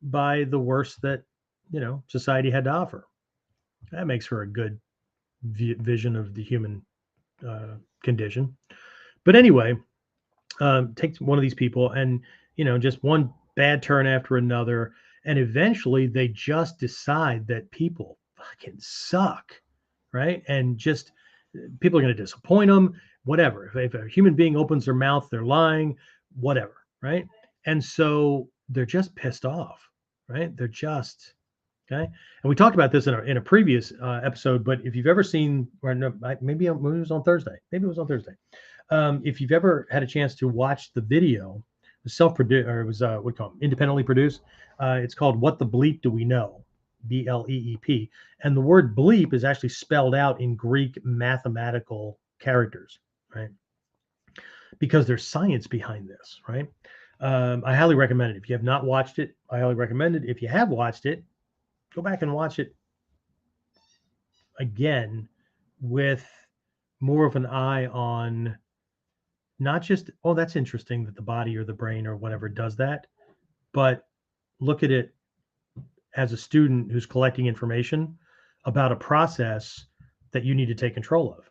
by the worst that society had to offer. That makes for a good vision of the human condition. But anyway, take one of these people and just one bad turn after another, and eventually they just decide that people fucking suck, right? And just people are going to disappoint them, whatever. If a human being opens their mouth, they're lying, whatever, right? And so they're just pissed off, right? They're just okay. And we talked about this in a previous episode, but if you've ever seen, or no, maybe it was on Thursday, if you've ever had a chance to watch the video, self-produced, or it was what we call it, independently produced, it's called "What the Bleep Do We Know?" BLEEP, and the word bleep is actually spelled out in Greek mathematical characters, right? Because there's science behind this, right? I highly recommend it. If you have not watched it, I highly recommend it. If you have watched it, go back and watch it again with more of an eye on not just, oh, that's interesting that the body or the brain or whatever does that, but look at it as a student who's collecting information about a process that you need to take control of,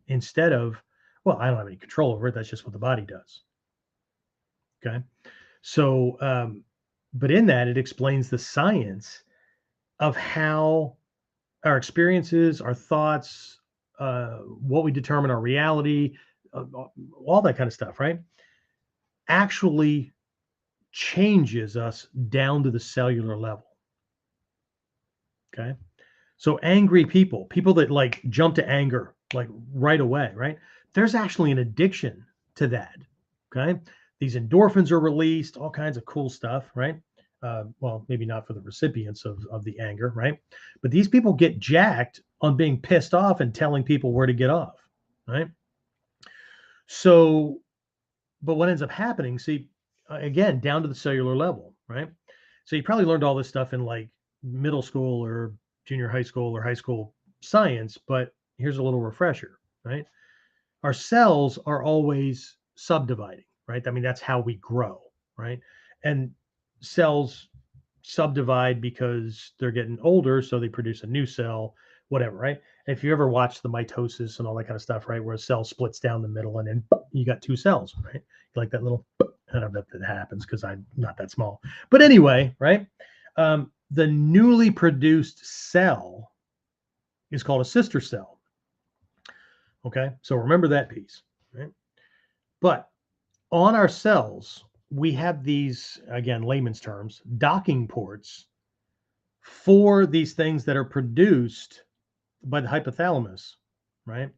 instead of, well, I don't have any control over it. That's just what the body does. Okay. So, but in that, it explains the science of how our experiences, our thoughts, what we determine our reality, all that kind of stuff, right? Actually changes us down to the cellular level. Okay. So angry people that like jump to anger like right away, right? There's actually an addiction to that. Okay. These endorphins are released, all kinds of cool stuff, right? Well, maybe not for the recipients of the anger, right? But these people get jacked on being pissed off and telling people where to get off, right? So, but what ends up happening, see, again, down to the cellular level, right? So you probably learned all this stuff in like middle school or junior high school or high school science, but here's a little refresher, right? Our cells are always subdividing, right? I mean, that's how we grow, right? And cells subdivide because they're getting older, so they produce a new cell, whatever, right? If you ever watch the mitosis and all that kind of stuff, right, where a cell splits down the middle and then you got two cells, right? Like that little, I don't know if that happens because I'm not that small, but anyway, right? The newly produced cell is called a sister cell. Okay, so remember that piece, right? But on our cells, we have these, again, layman's terms, docking ports for these things that are produced by the hypothalamus, right?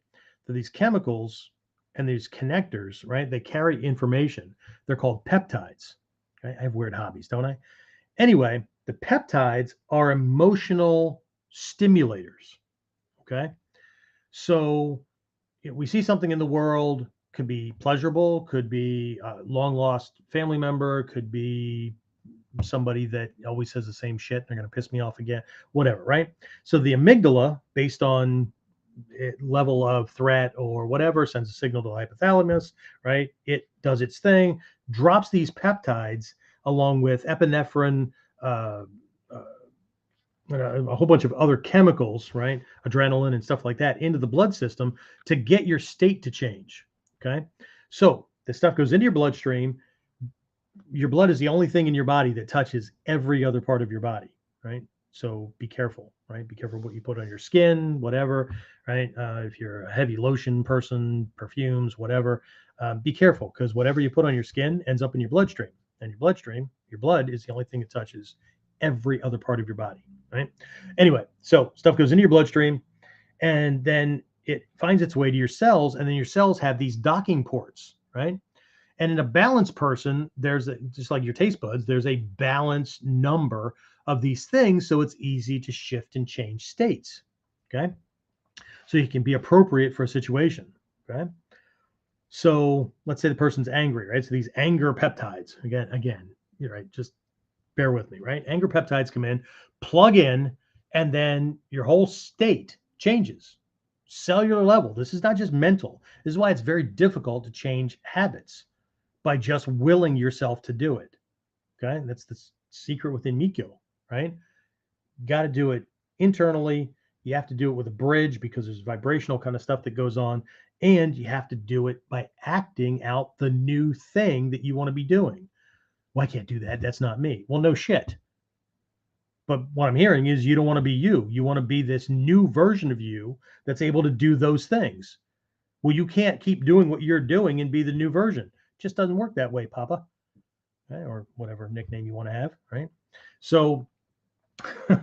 So these chemicals and these connectors, right? They carry information. They're called peptides. Okay? I have weird hobbies, don't I? Anyway, the peptides are emotional stimulators. Okay. So we see something in the world, could be pleasurable, could be a long lost family member, could be somebody that always says the same shit. They're going to piss me off again, whatever, right? So the amygdala, based on level of threat or whatever, sends a signal to the hypothalamus, right? It does its thing, drops these peptides along with epinephrine, uh, uh, a whole bunch of other chemicals, right? Adrenaline and stuff like that into the blood system to get your state to change. Okay. So this stuff goes into your bloodstream. Your blood is the only thing in your body that touches every other part of your body, right? So be careful, right? Be careful what you put on your skin, whatever, right? If you're a heavy lotion person, perfumes, whatever, be careful because whatever you put on your skin ends up in your bloodstream. And your bloodstream, your blood is the only thing that touches every other part of your body, right? Anyway, so stuff goes into your bloodstream and then it finds its way to your cells, and then your cells have these docking ports, right? And in a balanced person, just like your taste buds, there's a balanced number of these things. So it's easy to shift and change states. Okay. So you can be appropriate for a situation. Okay. So let's say the person's angry, right? So these anger peptides, again, you're right. Just bear with me, right? Anger peptides come in, plug in, and then your whole state changes. Cellular level. This is not just mental. This is why it's very difficult to change habits by just willing yourself to do it. Okay. And that's the secret within Mikyo, right? You got to do it internally. You have to do it with a bridge because there's vibrational kind of stuff that goes on. And you have to do it by acting out the new thing that you want to be doing. Well, I can't do that. That's not me. Well, no shit. But what I'm hearing is you don't want to be you. You want to be this new version of you that's able to do those things. Well, you can't keep doing what you're doing and be the new version. It just doesn't work that way, Papa, right? Or whatever nickname you want to have, right? So I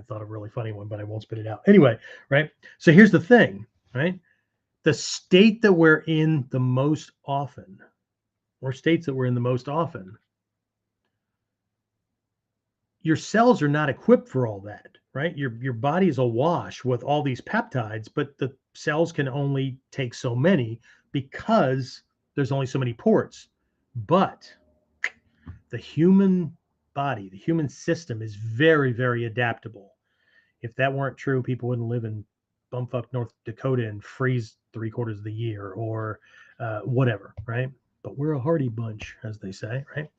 thought of a really funny one, but I won't spit it out. Anyway, right? So here's the thing, right? The state that we're in the most often, or states that we're in the most often, your cells are not equipped for all that, right? Your body is awash with all these peptides, but the cells can only take so many because there's only so many ports. But the human body, the human system is very, very adaptable. If that weren't true, people wouldn't live in bumfuck North Dakota and freeze 3/4 of the year or whatever, right? But we're a hardy bunch, as they say, right?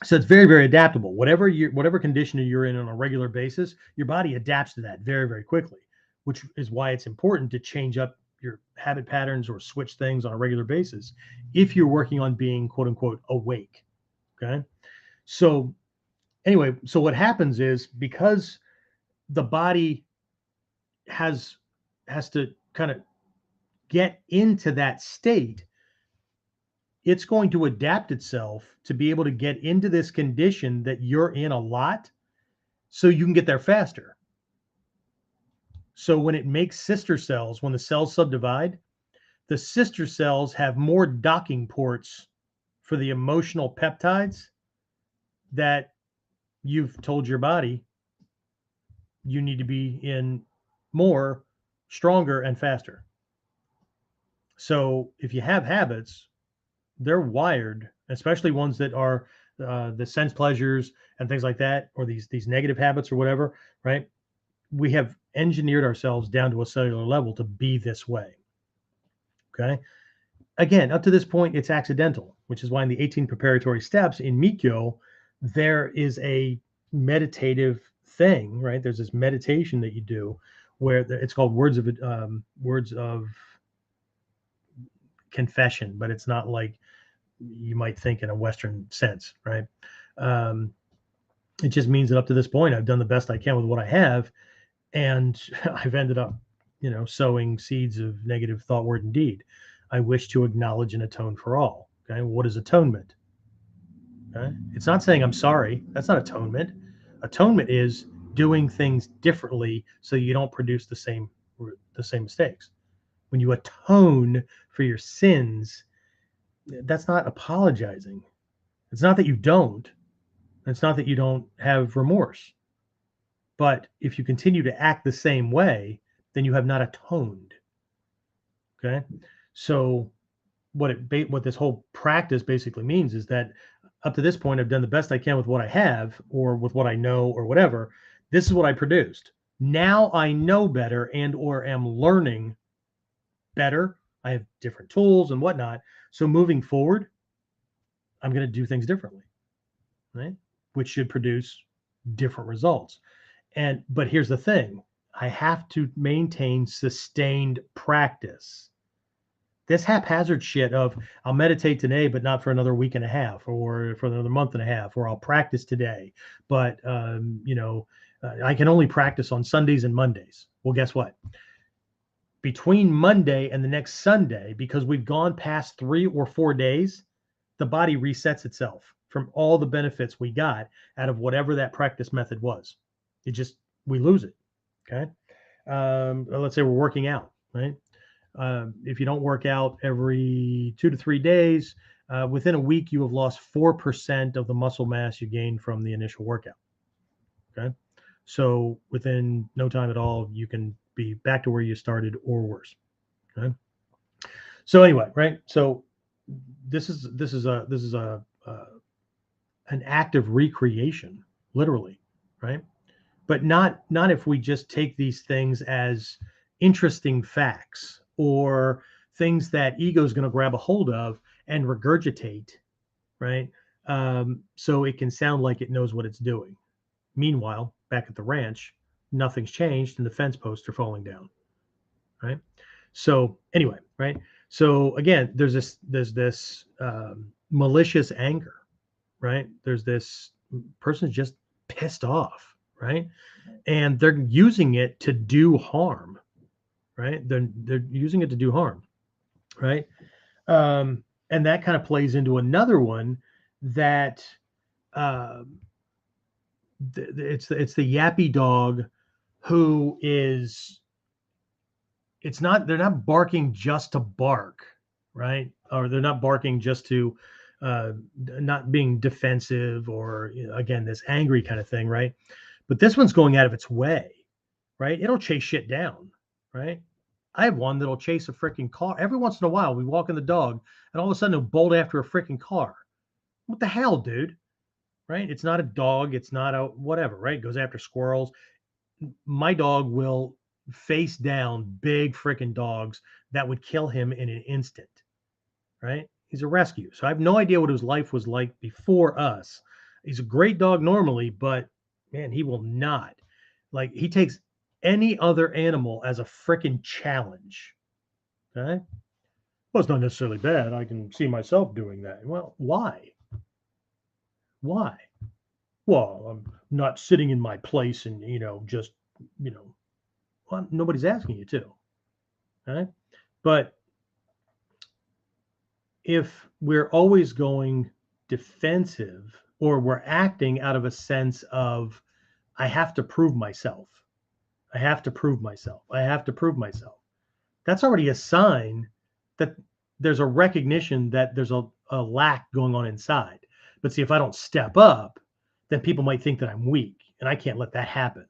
So it's very, very adaptable. Whatever condition you're in on a regular basis, your body adapts to that very, very quickly, which is why it's important to change up your habit patterns or switch things on a regular basis if you're working on being quote unquote awake. Okay. So anyway, so what happens is because the body has to kind of get into that state, it's going to adapt itself to be able to get into this condition that you're in a lot so you can get there faster. So when it makes sister cells, when the cells subdivide, the sister cells have more docking ports for the emotional peptides that you've told your body you need to be in more, stronger, and faster. So if you have habits, they're wired, especially ones that are the sense pleasures and things like that, or these negative habits or whatever, right? We have engineered ourselves down to a cellular level to be this way. Okay. Again, up to this point, it's accidental, which is why in the 18 preparatory steps in Mikyo, there is a meditative thing, right? There's this meditation that you do where it's called words of confession, but it's not like you might think in a Western sense, right? Um, it just means that up to this point, I've done the best I can with what I have, and I've ended up, sowing seeds of negative thought, word, and deed. I wish to acknowledge and atone for all. Okay, what is atonement? Okay, it's not saying I'm sorry. That's not atonement. Atonement is doing things differently so you don't produce the same mistakes. When you atone for your sins, that's not apologizing. It's not that you don't. It's not that you don't have remorse. But if you continue to act the same way, then you have not atoned. Okay. So what this whole practice basically means is that up to this point, I've done the best I can with what I have, or with what I know, or whatever. This is what I produced. Now I know better and or am learning better. I have different tools and whatnot. So moving forward, I'm going to do things differently, right? Which should produce different results. But here's the thing, I have to maintain sustained practice. This haphazard shit of I'll meditate today, but not for another week and a half, or for another month and a half, or I'll practice today, but I can only practice on Sundays and Mondays. Well, guess what? Between Monday and the next Sunday, because we've gone past 3 or 4 days, the body resets itself from all the benefits we got out of whatever that practice method was. We lose it. Okay. Let's say we're working out, right? If you don't work out every 2 to 3 days, within a week, you have lost 4% of the muscle mass you gained from the initial workout. Okay. So within no time at all, you can be back to where you started or worse. Okay. So anyway, right. So this is an act of recreation, literally, right? But not if we just take these things as interesting facts or things that ego is going to grab a hold of and regurgitate, right? So it can sound like it knows what it's doing. Meanwhile, back at the ranch, nothing's changed and the fence posts are falling down, right? So anyway, right? So again, there's this malicious anger, right? There's this person's just pissed off, right? And they're using it to do harm, right? They're using it to do harm, right? And that kind of plays into another one that it's the Yappy-Dog who is, they're not barking just to bark, right? Or they're not barking just to not being defensive, or again, this angry kind of thing, right? But this one's going out of its way, right? It'll chase shit down, right? I have one that'll chase a freaking car. Every once in a while, we walk in the dog, and all of a sudden it'll bolt after a freaking car. What the hell, dude? Right? It's not a dog. It's not a whatever, right? It goes after squirrels. My dog will face down big freaking dogs that would kill him in an instant, right? He's a rescue. So I have no idea what his life was like before us. He's a great dog normally, but man, he will not. Like, he takes any other animal as a freaking challenge. Okay. Well, it's not necessarily bad. I can see myself doing that. Well, why? Why? Well, I'm not sitting in my place and, just, well, nobody's asking you to. Okay. But if we're always going defensive, or we're acting out of a sense of, I have to prove myself. I have to prove myself. I have to prove myself. That's already a sign that there's a recognition that there's a lack going on inside. But see, if I don't step up, then people might think that I'm weak, and I can't let that happen,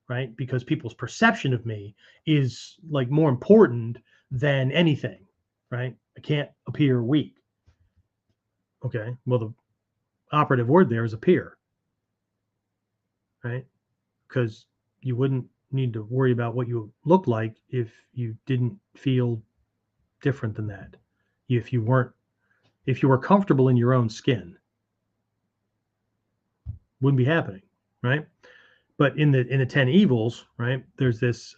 right? Because people's perception of me is like more important than anything, right? I can't appear weak. Okay. Well, the operative word there is appear, right? Because you wouldn't need to worry about what you look like if you didn't feel different than that. If you weren't, if you were comfortable in your own skin, wouldn't be happening, right? But in the 10 evils, right, there's this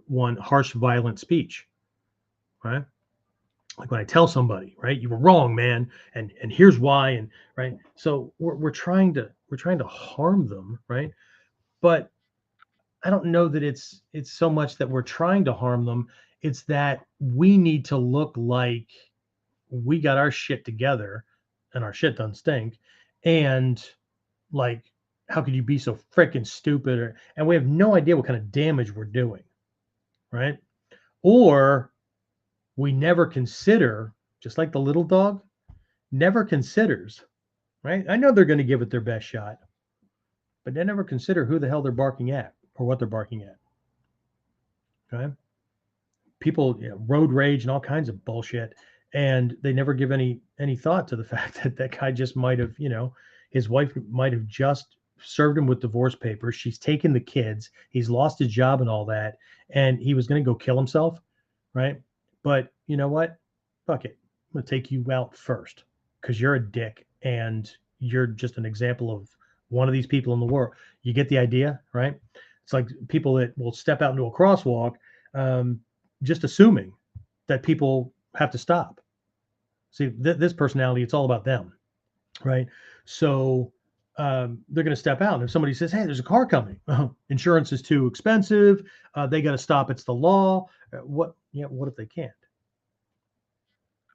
one, harsh, violent speech, right? Like when I tell somebody, right, you were wrong, man, and here's why, and right. So we're trying to harm them, right? But I don't know that it's so much that we're trying to harm them. It's that we need to look like we got our shit together and our shit doesn't stink. And like, how could you be so freaking stupid? And we have no idea what kind of damage we're doing, right? Or we never consider, just like the little dog, never considers, right? I know they're going to give it their best shot, but they never consider who the hell they're barking at or what they're barking at. Okay. People, road rage and all kinds of bullshit, and they never give any thought to the fact that that guy just might have, his wife might have just served him with divorce papers. She's taken the kids. He's lost his job and all that, and he was going to go kill himself, right? But you know what? Fuck it. I'm going to take you out first because you're a dick and you're just an example of one of these people in the world. You get the idea, right? It's like people that will step out into a crosswalk, just assuming that people have to stop. See, this personality, it's all about them, right? So they're going to step out. And if somebody says, "Hey, there's a car coming," insurance is too expensive. They got to stop. It's the law. What? Yeah. What if they can't?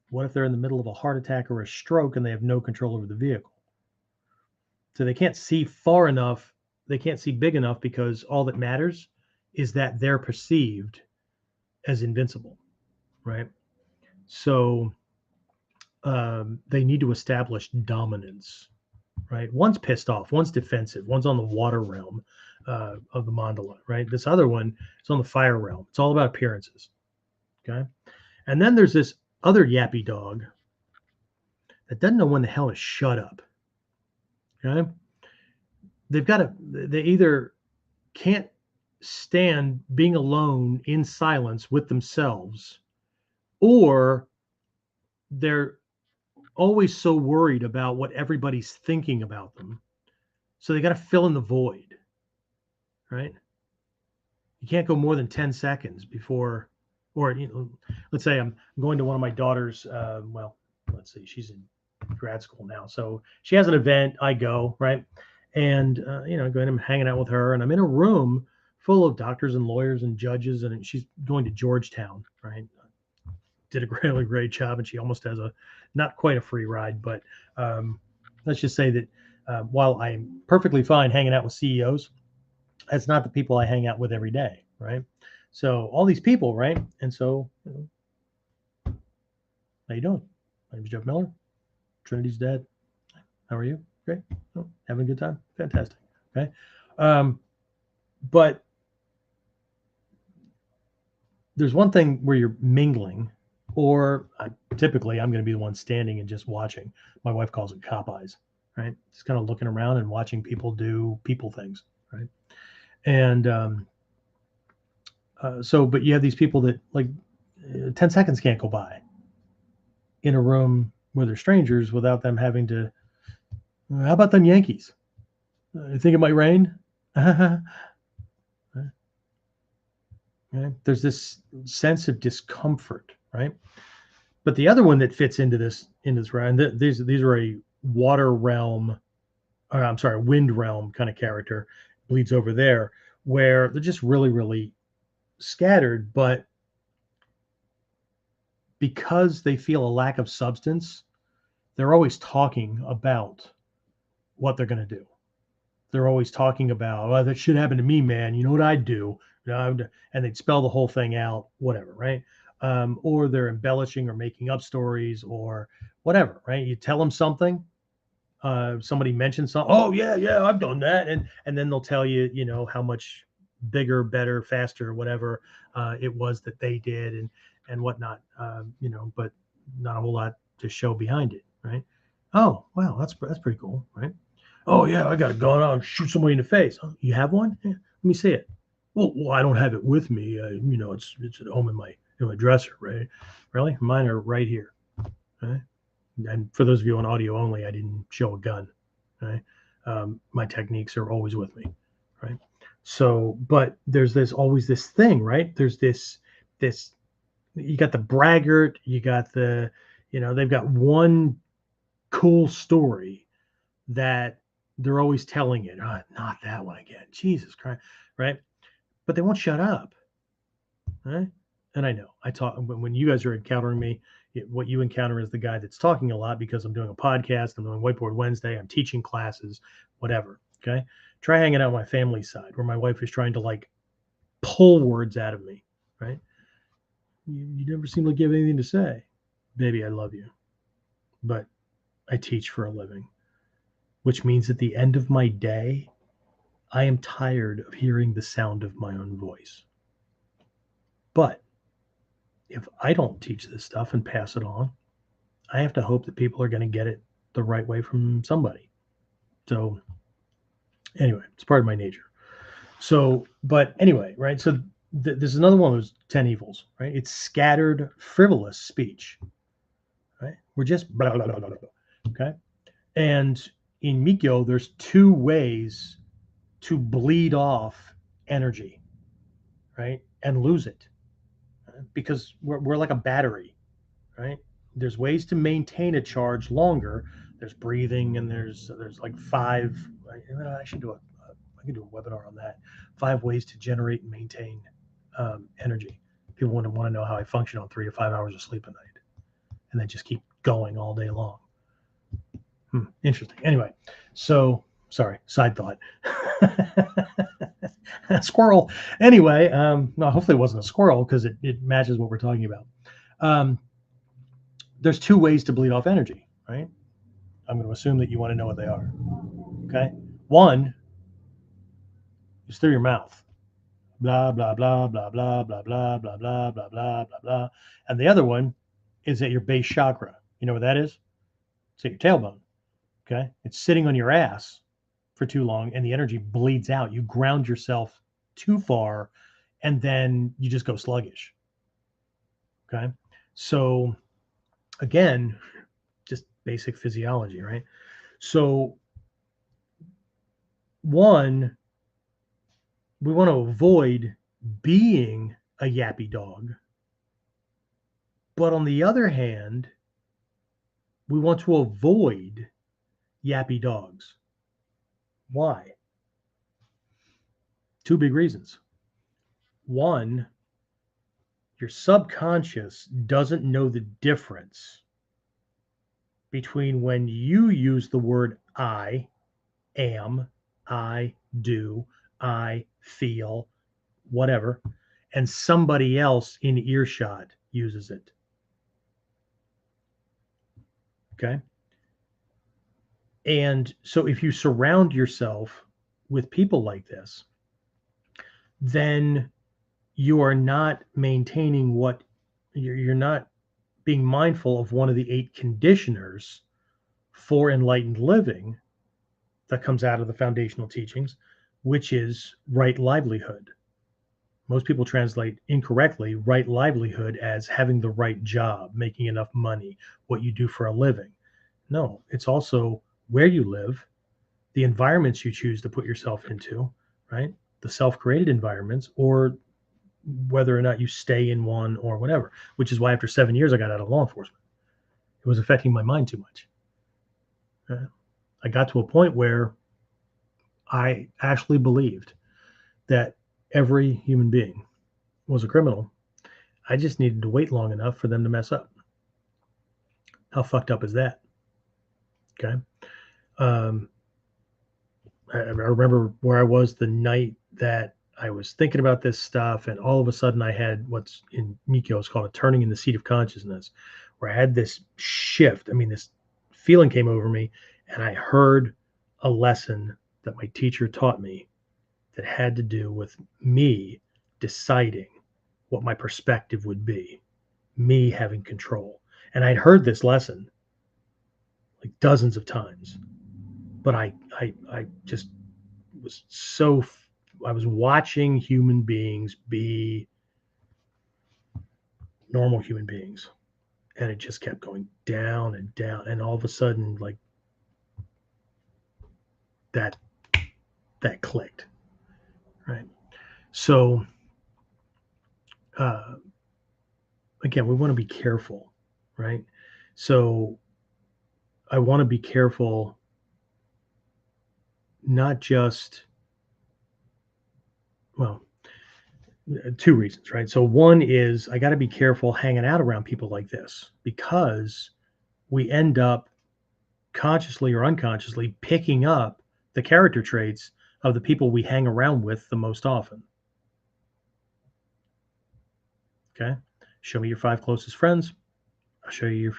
What if they're in the middle of a heart attack or a stroke and they have no control over the vehicle? So they can't see far enough. They can't see big enough because all that matters is that they're perceived as invincible, right? So they need to establish dominance, right? One's pissed off, one's defensive, one's on the water realm of the mandala, right? This other one is on the fire realm. It's all about appearances, okay? And then there's this other Yappy-Dog that doesn't know when the hell to shut up, okay? They either can't stand being alone in silence with themselves, or they're always so worried about what everybody's thinking about them. So they got to fill in the void, right? You can't go more than 10 seconds before, or, let's say I'm going to one of my daughter's, well, let's see, she's in grad school now. So she has an event, I go, right? And, going and hanging out with her, and I'm in a room full of doctors and lawyers and judges, and she's going to Georgetown, right? Did a really great job, and she almost has not quite a free ride, but let's just say that while I'm perfectly fine hanging out with CEOs, that's not the people I hang out with every day, right? So all these people, right? And so, how you doing? My name is Jeff Miller. Trinity's dad. How are you? Great. Oh, having a good time? Fantastic. Okay. But there's one thing where you're mingling, or typically I'm going to be the one standing and just watching. My wife calls it cop eyes, right? Just kind of looking around and watching people do people things, right? And but you have these people that, like, 10 seconds can't go by in a room where they're strangers without them having to, how about them Yankees? You think it might rain? Right? There's this sense of discomfort, right? But the other one that fits into this round, these are a water realm, or I'm sorry, wind realm kind of character, bleeds over there, where they're just really, really scattered, but because they feel a lack of substance, they're always talking about what they're going to do. They're always talking about, "Oh, that should happen to me, man. You know what I'd do?" And they'd spell the whole thing out, whatever, right? Or they're embellishing or making up stories or whatever, right? You tell them something, somebody mentions something. "Oh yeah, I've done that," and then they'll tell you, how much bigger, better, faster, whatever it was that they did and whatnot, but not a whole lot to show behind it, right? Oh, wow, that's pretty cool, right? Oh yeah, I got a gun. I'll shoot somebody in the face. Oh, you have one? Yeah, let me see it. Well, I don't have it with me. It's at home in my dresser, right? Really? Mine are right here. Right? And for those of you on audio only, I didn't show a gun. Right? My techniques are always with me, right? So, but there's always this thing, right? There's this you got the braggart, you got they've got one cool story that they're always telling it. Oh, not that one again. Jesus Christ, right? But they won't shut up, right? And I know I talk when you guys are encountering me. What you encounter is the guy that's talking a lot because I'm doing a podcast, I'm doing Whiteboard Wednesday, I'm teaching classes, whatever. Okay, try hanging out on my family side where my wife is trying to like pull words out of me, right? You never seem like you have anything to say, baby. I love you, but I teach for a living, which means at the end of my day, I am tired of hearing the sound of my own voice. But if I don't teach this stuff and pass it on, I have to hope that people are going to get it the right way from somebody. So, anyway, it's part of my nature. So, but anyway, right? So, there's another one of those 10 evils, right? It's scattered, frivolous speech, right? We're just blah, blah, blah, blah, blah. Okay. And in Mikyo, there's two ways to bleed off energy, right? And lose it, because we're like a battery, right? There's ways to maintain a charge longer. There's breathing, and there's like five. I should do I can do a webinar on that. 5 ways to generate and maintain energy. People want to know how I function on 3 to 5 hours of sleep a night, and then just keep going all day long. Interesting. Anyway, so sorry, side thought. Squirrel. Anyway, no, hopefully it wasn't a squirrel because it matches what we're talking about. There's 2 ways to bleed off energy, right? I'm going to assume that you want to know what they are. Okay. One is through your mouth. Blah, blah, blah, blah, blah, blah, blah, blah, blah, blah, blah, blah, blah. And the other one is at your base chakra. You know what that is? It's at your tailbone. Okay. It's sitting on your ass for too long and the energy bleeds out. You ground yourself too far and then you just go sluggish. Okay. So again, just basic physiology, right? So one, we want to avoid being a yappy dog. But on the other hand, we want to avoid yappy dogs. Why? 2 big reasons. One, your subconscious doesn't know the difference between when you use the word I am, I do, I feel, whatever, and somebody else in earshot uses it. Okay. And so if you surround yourself with people like this, then you are not maintaining what you're not being mindful of one of the 8 conditioners for enlightened living that comes out of the foundational teachings, which is right livelihood. Most people translate incorrectly right livelihood as having the right job, making enough money, what you do for a living. No, it's also where you live, the environments you choose to put yourself into, right? The self-created environments, or whether or not you stay in one or whatever, which is why after 7 years, I got out of law enforcement. It was affecting my mind too much. I got to a point where I actually believed that every human being was a criminal. I just needed to wait long enough for them to mess up. How fucked up is that? Okay. I remember where I was the night that I was thinking about this stuff, and all of a sudden I had what's in Mikyo is called a turning in the seat of consciousness, where I had this shift. I mean, this feeling came over me, and I heard a lesson that my teacher taught me that had to do with me deciding what my perspective would be, me having control. And I'd heard this lesson like dozens of times, but I just was so, I was watching human beings be normal human beings, and it just kept going down and down, and all of a sudden, like that clicked, right? So uh, again, we want to be careful, right? So I want to be careful, not just, well, two reasons, right? So one is I got to be careful hanging out around people like this, because we end up consciously or unconsciously picking up the character traits of the people we hang around with the most often. Okay. Show me your 5 closest friends. I'll show you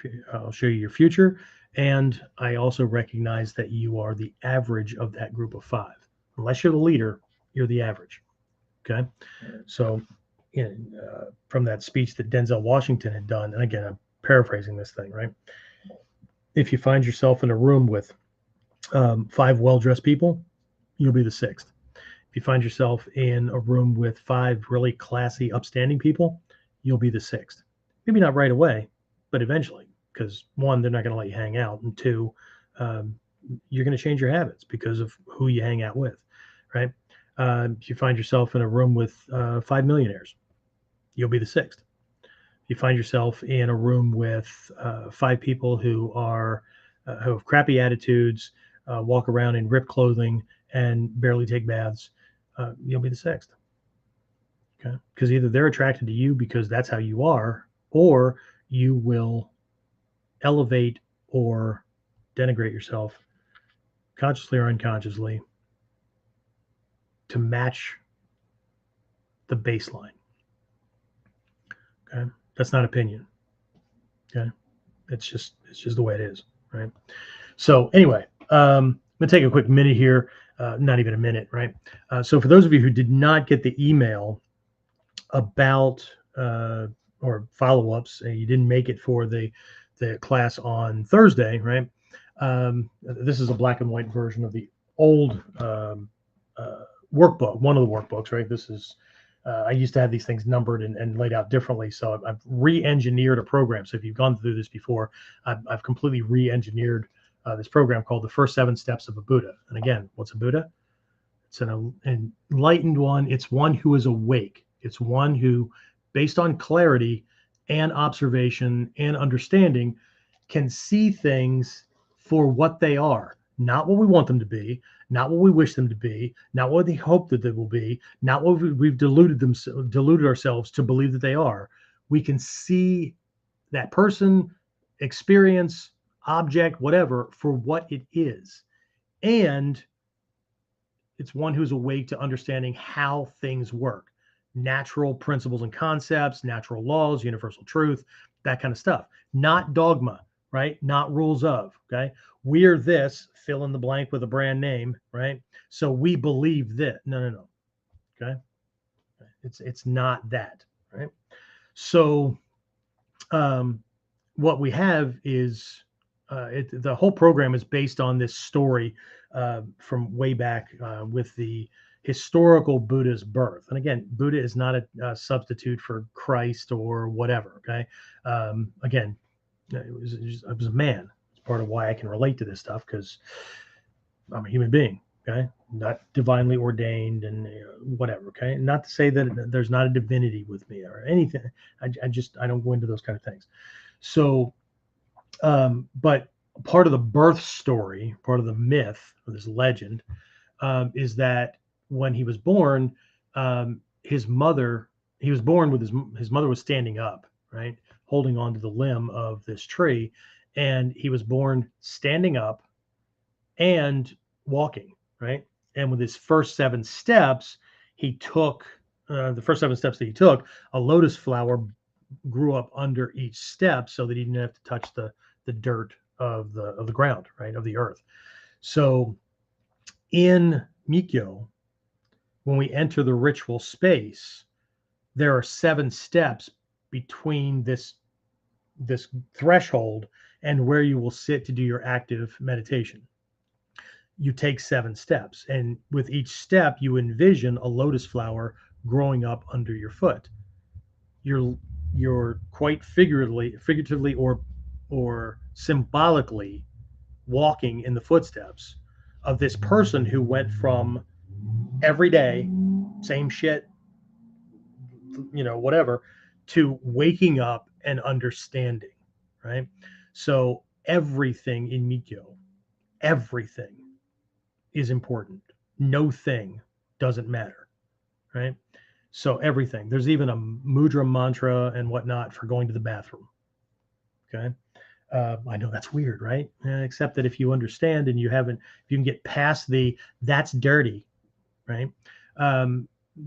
your future. And I also recognize that you are the average of that group of 5. Unless you're the leader, you're the average. Okay. So from that speech that Denzel Washington had done, and again, I'm paraphrasing this thing, right? If you find yourself in a room with 5 well-dressed people, you'll be the 6th. If you find yourself in a room with 5 really classy, upstanding people, you'll be the 6th. Maybe not right away, but eventually, because 1, they're not going to let you hang out, and 2, you're going to change your habits because of who you hang out with, right? If you find yourself in a room with 5 millionaires, you'll be the 6th. If you find yourself in a room with 5 people who have crappy attitudes, walk around in ripped clothing, and barely take baths, you'll be the 6th. Okay, because either they're attracted to you because that's how you are, or you will elevate or denigrate yourself consciously or unconsciously to match the baseline. Okay, that's not opinion. Okay, it's just the way it is, right? So anyway, I'm gonna take a quick minute here, not even a minute, right? So for those of you who did not get the email about or follow-ups, and you didn't make it for the class on Thursday, right? This is a black and white version of the old workbook, one of the workbooks, right? This is I used to have these things numbered and laid out differently, so I've re-engineered a program. So if you've gone through this before, I've completely re-engineered this program called the First 7 Steps of a Buddha. And again, what's a Buddha? It's an enlightened one. It's one who is awake. It's one who, based on clarity and observation and understanding, can see things for what they are, not what we want them to be, not what we wish them to be, not what they hope that they will be, not what we've deluded ourselves to believe that they are. We can see that person, experience, object, whatever, for what it is. And it's one who's awake to understanding how things work, natural principles and concepts, natural laws, universal truth, that kind of stuff. Not dogma, right? Not rules of, okay? We're this, fill in the blank with a brand name, right? So we believe this. No. Okay? It's not that, right? So what we have is the whole program is based on this story from way back with the historical Buddha's birth. And again, Buddha is not a substitute for Christ or whatever. Okay. Again, it was a man. It's part of why I can relate to this stuff, because I'm a human being. Okay. Not divinely ordained and whatever. Okay. Not to say that there's not a divinity with me or anything. I don't go into those kind of things. So, but part of the birth story, part of the myth or this legend, is that when he was born, his mother, he was born with his mother was standing up, right, holding onto the limb of this tree, and he was born standing up and walking, right, and with his first 7 steps, he took the first 7 steps that he took, a lotus flower grew up under each step so that he didn't have to touch the dirt of the ground, right, of the earth. So in Mikyo, when we enter the ritual space, there are 7 steps between this threshold and where you will sit to do your active meditation. You take 7 steps, and with each step you envision a lotus flower growing up under your foot. You're quite figuratively or symbolically walking in the footsteps of this person who went from every day, same shit, whatever, to waking up and understanding, right? So everything in Mikyo, everything is important. No thing doesn't matter, right? So everything. There's even a mudra mantra and whatnot for going to the bathroom. Okay. I know that's weird, right? Except that if you understand and if you can get past that's dirty, right?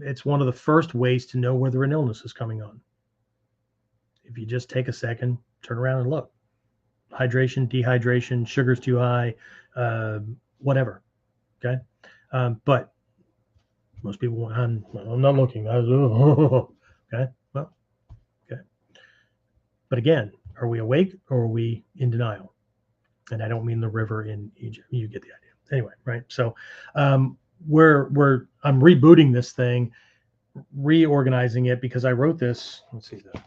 It's one of the first ways to know whether an illness is coming on. If you just take a second, turn around and look. Hydration, dehydration, sugar's too high, whatever. Okay. But most people, I'm not looking. Okay. Well, okay. But again, are we awake or are we in denial? And I don't mean the river in Egypt. You get the idea. Anyway, right? So I'm rebooting this thing, reorganizing it because I wrote this. Let's see, the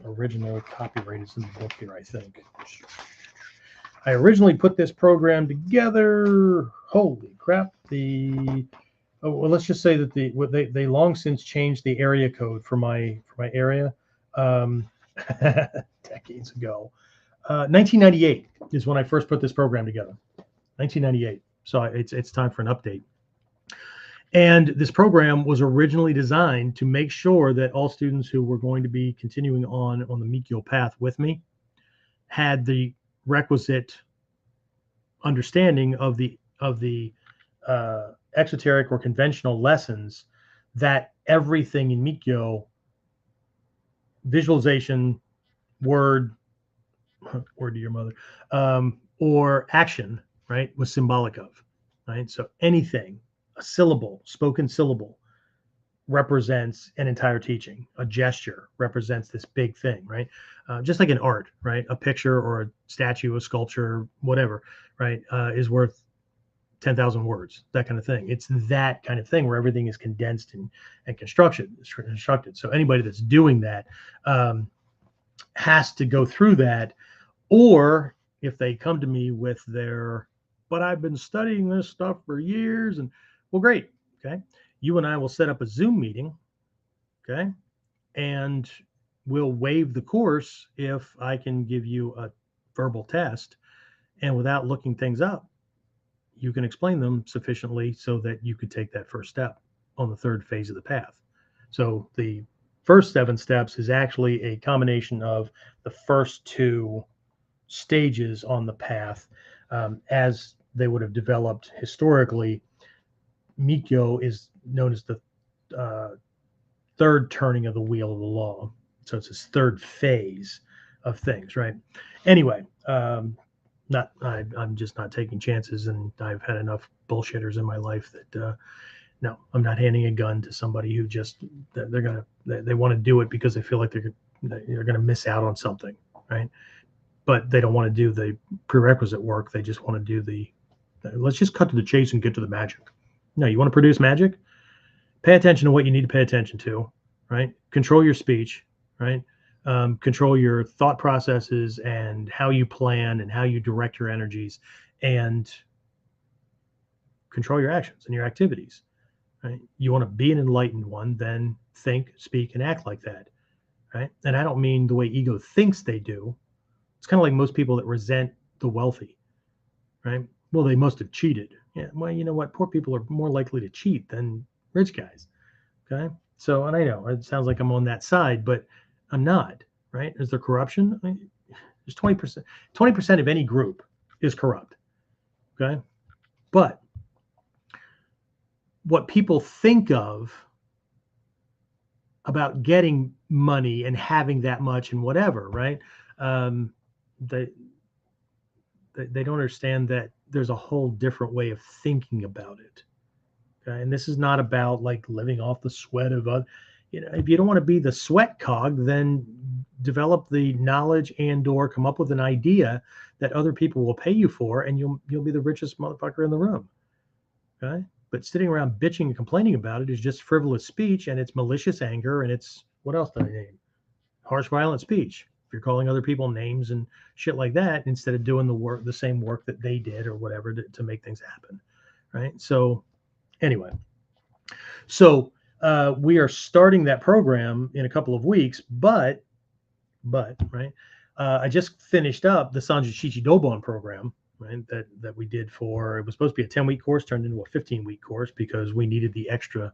original copyright is in the book here, I think. I originally put this program together. Holy crap! Let's just say that they long since changed the area code for my area decades ago. 1998 is when I first put this program together. 1998. So it's time for an update. And this program was originally designed to make sure that all students who were going to be continuing on the Mikyo path with me had the requisite understanding of the exoteric or conventional lessons that everything in Mikyo, visualization, word to your mother, or action, right, was symbolic of, right? So anything, a syllable, spoken syllable, represents an entire teaching. A gesture represents this big thing, right? Just like in art, right? A picture or a statue, a sculpture, whatever, right, is worth 10,000 words, that kind of thing. It's that kind of thing where everything is condensed and constructed. So anybody that's doing that has to go through that. Or if they come to me with but I've been studying this stuff for years, and well, great. Okay. You and I will set up a Zoom meeting. Okay. And we'll waive the course if I can give you a verbal test, and without looking things up, you can explain them sufficiently so that you could take that first step on the third phase of the path. So the first 7 steps is actually a combination of the first 2 stages on the path, as they would have developed historically. Mikyo is known as the third turning of the wheel of the law. So it's this third phase of things, right? Anyway, I'm just not taking chances, and I've had enough bullshitters in my life that no, I'm not handing a gun to somebody who just they want to do it because they feel like they're gonna miss out on something, right? But they don't want to do the prerequisite work. They just want to do let's just cut to the chase and get to the magic. No, you want to produce magic? Pay attention to what you need to pay attention to, right? Control your speech, right? Control your thought processes and how you plan and how you direct your energies, and control your actions and your activities, right? You want to be an enlightened one, then think, speak, and act like that, right? And I don't mean the way ego thinks they do. It's kind of like most people that resent the wealthy, right? Well, they must have cheated. Yeah, well, you know what? Poor people are more likely to cheat than rich guys. Okay. So, and I know it sounds like I'm on that side, but I'm not, right? Is there corruption? There's 20%. 20% of any group is corrupt. Okay. But what people think of about getting money and having that much and whatever, right? They don't understand that there's a whole different way of thinking about it. Okay? And this is not about like living off the sweat of other. If you don't want to be the sweat cog, then develop the knowledge and/or come up with an idea that other people will pay you for, and you'll be the richest motherfucker in the room. Okay? But sitting around bitching and complaining about it is just frivolous speech, and it's malicious anger, and it's what else did I name? Harsh, violent speech. If you're calling other people names and shit like that instead of doing the same work that they did or whatever to make things happen, right? So anyway, so we are starting that program in a couple of weeks, but right, I just finished up the Sanju Chichi Dobon program, right? That we did for, it was supposed to be a 10-week course, turned into a 15-week course because we needed the extra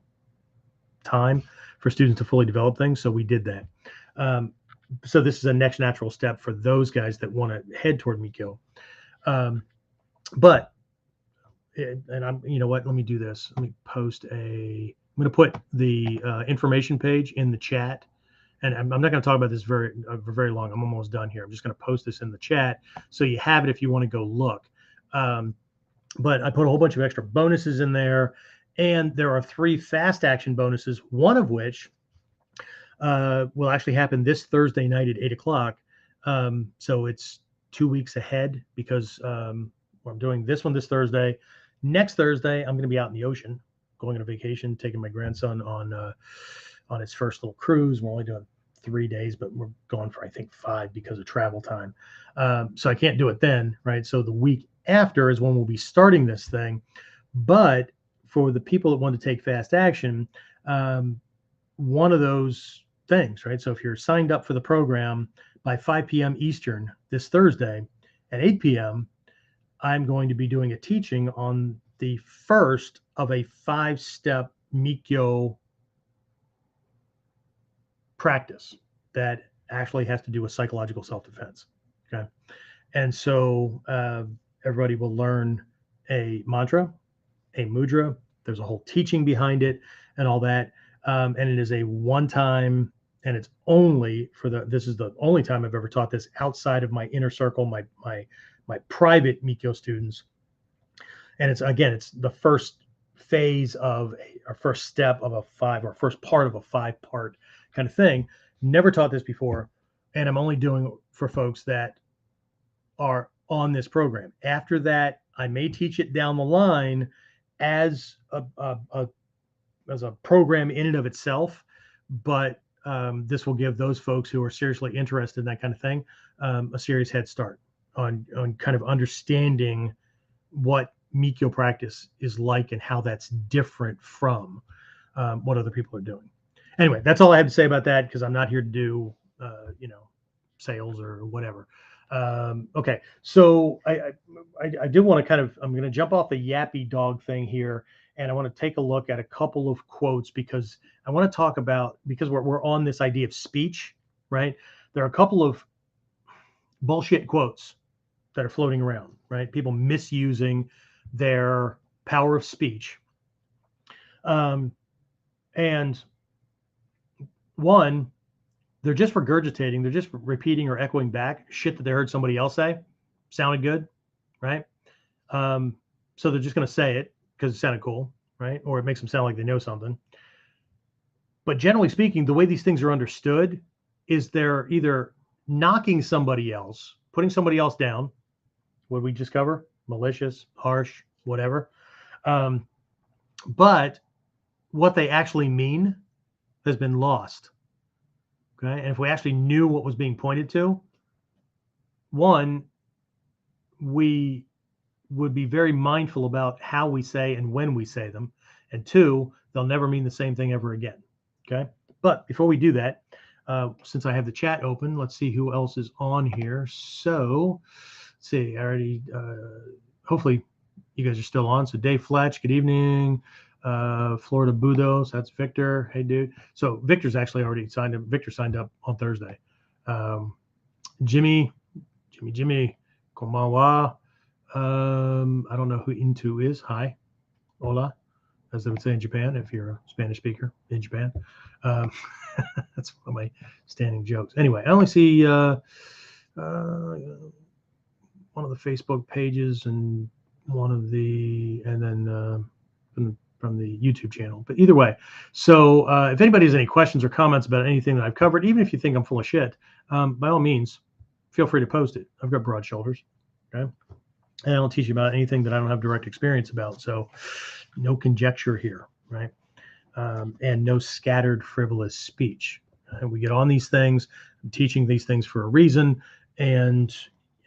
time for students to fully develop things. So we did that. So this is a next natural step for those guys that want to head toward Mikyo. But and I'm, you know what? Let me do this. Let me post I'm going to put the information page in the chat, and I'm not going to talk about this very long. I'm almost done here. I'm just going to post this in the chat so you have it if you want to go look. But I put a whole bunch of extra bonuses in there, and there are 3 fast action bonuses. One of which will actually happen this Thursday night at 8:00. So it's 2 weeks ahead because I'm doing this one this Thursday. Next Thursday, I'm going to be out in the ocean, going on a vacation, taking my grandson on his first little cruise. We're only doing 3 days, but we're going for, I think, 5 because of travel time. So I can't do it then, right? So the week after is when we'll be starting this thing. But for the people that want to take fast action, one of those things, right? So if you're signed up for the program by 5 p.m. Eastern this Thursday at 8 p.m., I'm going to be doing a teaching on the first of a 5-step Mikyo practice that actually has to do with psychological self-defense. Okay. And so everybody will learn a mantra, a mudra. There's a whole teaching behind it and all that. And it is a one-time, and it's only this is the only time I've ever taught this outside of my inner circle, my private Mikyo students. And it's the first phase of our first step of a 5, or first part of a 5-part kind of thing. Never taught this before. And I'm only doing it for folks that are on this program. After that, I may teach it down the line as a program in and of itself, but this will give those folks who are seriously interested in that kind of thing a serious head start on kind of understanding what Mikyo practice is like and how that's different from what other people are doing. Anyway, that's all I have to say about that, because I'm not here to do sales or whatever. Okay, so I do want to I'm going to jump off the Yappy-Dog thing here, and I want to take a look at a couple of quotes, because I want to talk about, because we're on this idea of speech, right? There are a couple of bullshit quotes that are floating around, right? People misusing their power of speech. And one, they're just regurgitating, they're just repeating or echoing back shit that they heard somebody else say. Sounded good, right? So they're just going to say it because it sounded cool, right? Or it makes them sound like they know something. But generally speaking, the way these things are understood is they're either knocking somebody else, putting somebody else down. What did we just cover? Malicious, harsh, whatever. But what they actually mean has been lost. Okay. And if we actually knew what was being pointed to, one, we would be very mindful about how we say and when we say them. And two, they'll never mean the same thing ever again. Okay. But before we do that, since I have the chat open, let's see who else is on here. So let's see, I already, hopefully you guys are still on. So Dave Fletch, good evening. Florida Budos, that's Victor. Hey, dude. So Victor's actually already signed up. Victor signed up on Thursday. Jimmy, konbanwa. I don't know who Into is. Hi, hola, as they would say in Japan, if you're a Spanish speaker in Japan. That's one of my standing jokes. Anyway, I only see one of the Facebook pages and and then YouTube channel. But either way, so if anybody has any questions or comments about anything that I've covered, even if you think I'm full of shit, by all means, feel free to post it. I've got broad shoulders, okay? And I'll teach you about anything that I don't have direct experience about. So no conjecture here, right? And no scattered frivolous speech. We get on these things. I'm teaching these things for a reason. And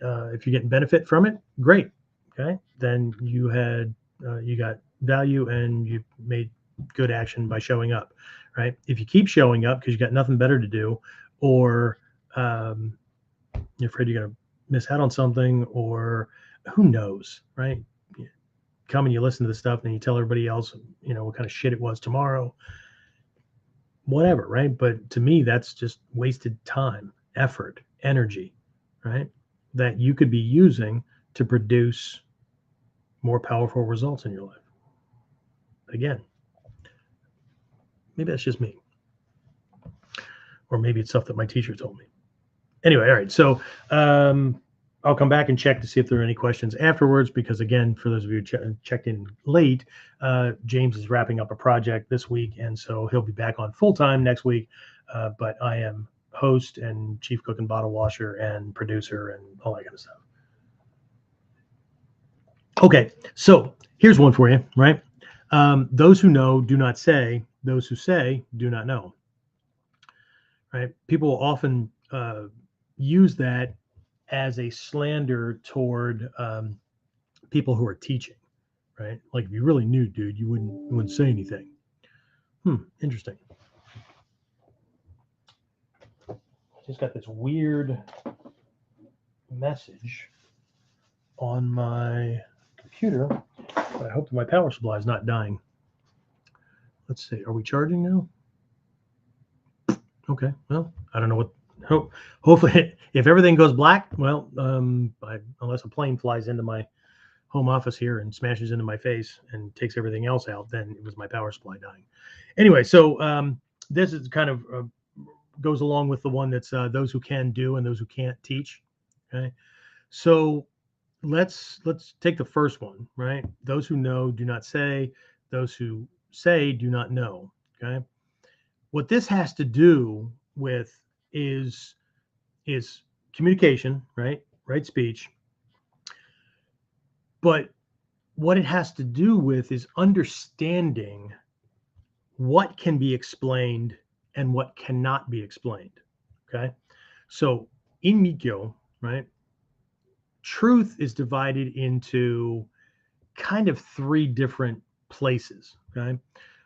if you're getting benefit from it, great. Okay. Then you got value and you made good action by showing up, right? If you keep showing up because you got nothing better to do, or you're afraid you're going to miss out on something, or who knows, right? You come and you listen to the stuff and you tell everybody else, what kind of shit it was tomorrow, whatever, right? But to me, that's just wasted time, effort, energy, right? That you could be using to produce more powerful results in your life. Again, maybe that's just me, or maybe it's stuff that my teacher told me. Anyway, all right. So I'll come back and check to see if there are any questions afterwards, because again, for those of you who checked in late, James is wrapping up a project this week, and so he'll be back on full-time next week. But I am host and chief cook and bottle washer and producer and all that kind of stuff. Okay, so here's one for you, right? Those who know do not say, those who say do not know, right? People will often use that as a slander toward people who are teaching, right? Like, if you really knew, dude, you wouldn't say anything. Interesting. I just got this weird message on my computer, but I hope that my power supply is not dying. Let's see. Are we charging now? Okay. Well, I don't know what. Hopefully, if everything goes black, well, unless a plane flies into my home office here and smashes into my face and takes everything else out, then it was my power supply dying. Anyway, so this is kind of goes along with the one that's those who can do and those who can't teach. Okay. So let's take the first one, right? Those who know do not say, those who say do not know. Okay. What this has to do with is communication, right? Right speech. But what it has to do with is understanding what can be explained and what cannot be explained. Okay. So in Mikyo, right, truth is divided into kind of three different places. Okay.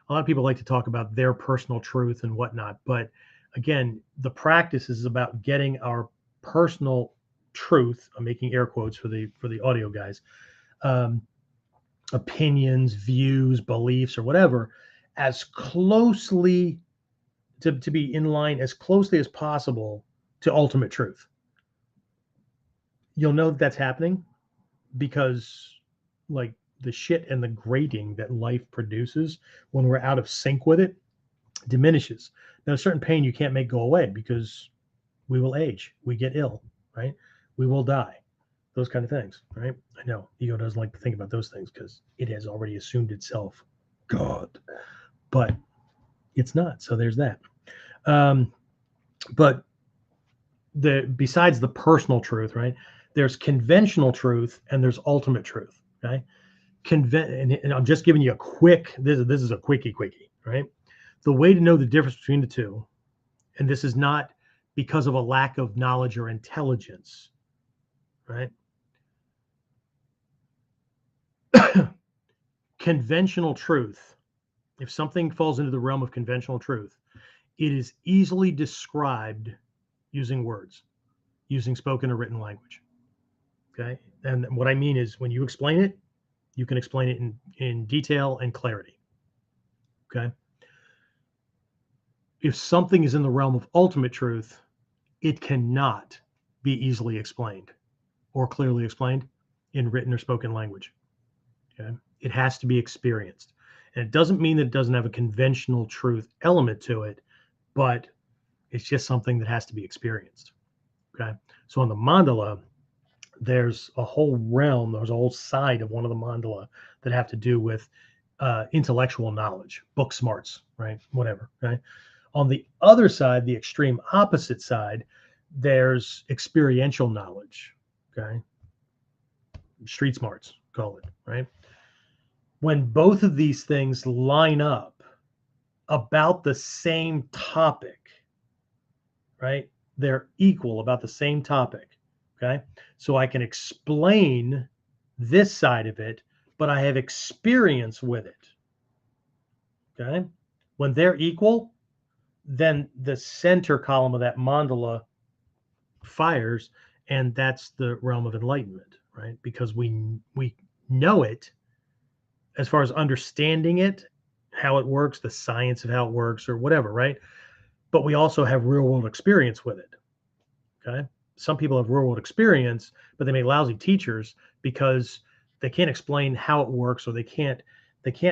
A lot of people like to talk about their personal truth and whatnot, but again, the practice is about getting our personal truth. I'm making air quotes for the audio guys. Opinions, views, beliefs, or whatever, as closely to be in line as closely as possible to ultimate truth. You'll know that that's happening because, like, the shit and the grating that life produces, when we're out of sync with it, diminishes. Now, a certain pain you can't make go away because we will age, we get ill, right? We will die, those kind of things, right? I know ego doesn't like to think about those things because it has already assumed itself God, but it's not. So there's that. But besides the personal truth, right? There's conventional truth and there's ultimate truth. Okay. And I'm just giving you a quick, this is a quickie, right? The way to know the difference between the two, and this is not because of a lack of knowledge or intelligence, right? Conventional truth, if something falls into the realm of conventional truth, it is easily described using words, using spoken or written language. Okay. And what I mean is, when you explain it, you can explain it in detail and clarity. Okay. If something is in the realm of ultimate truth, it cannot be easily explained or clearly explained in written or spoken language. Okay. It has to be experienced. And it doesn't mean that it doesn't have a conventional truth element to it, but it's just something that has to be experienced. Okay. So on the mandala, there's a whole realm, there's a whole side of one of the mandala that have to do with intellectual knowledge, book smarts, right? Whatever. Okay. On the other side, the extreme opposite side, there's experiential knowledge. Okay. Street smarts, call it, right? When both of these things line up about the same topic, right? They're equal about the same topic. Okay. So I can explain this side of it, but I have experience with it. Okay. When they're equal, then the center column of that mandala fires, and that's the realm of enlightenment, right? Because we know it as far as understanding it, how it works, the science of how it works, or whatever, right? But we also have real world experience with it. Okay. Some people have real world experience, but they make lousy teachers because they can't explain how it works, or they can't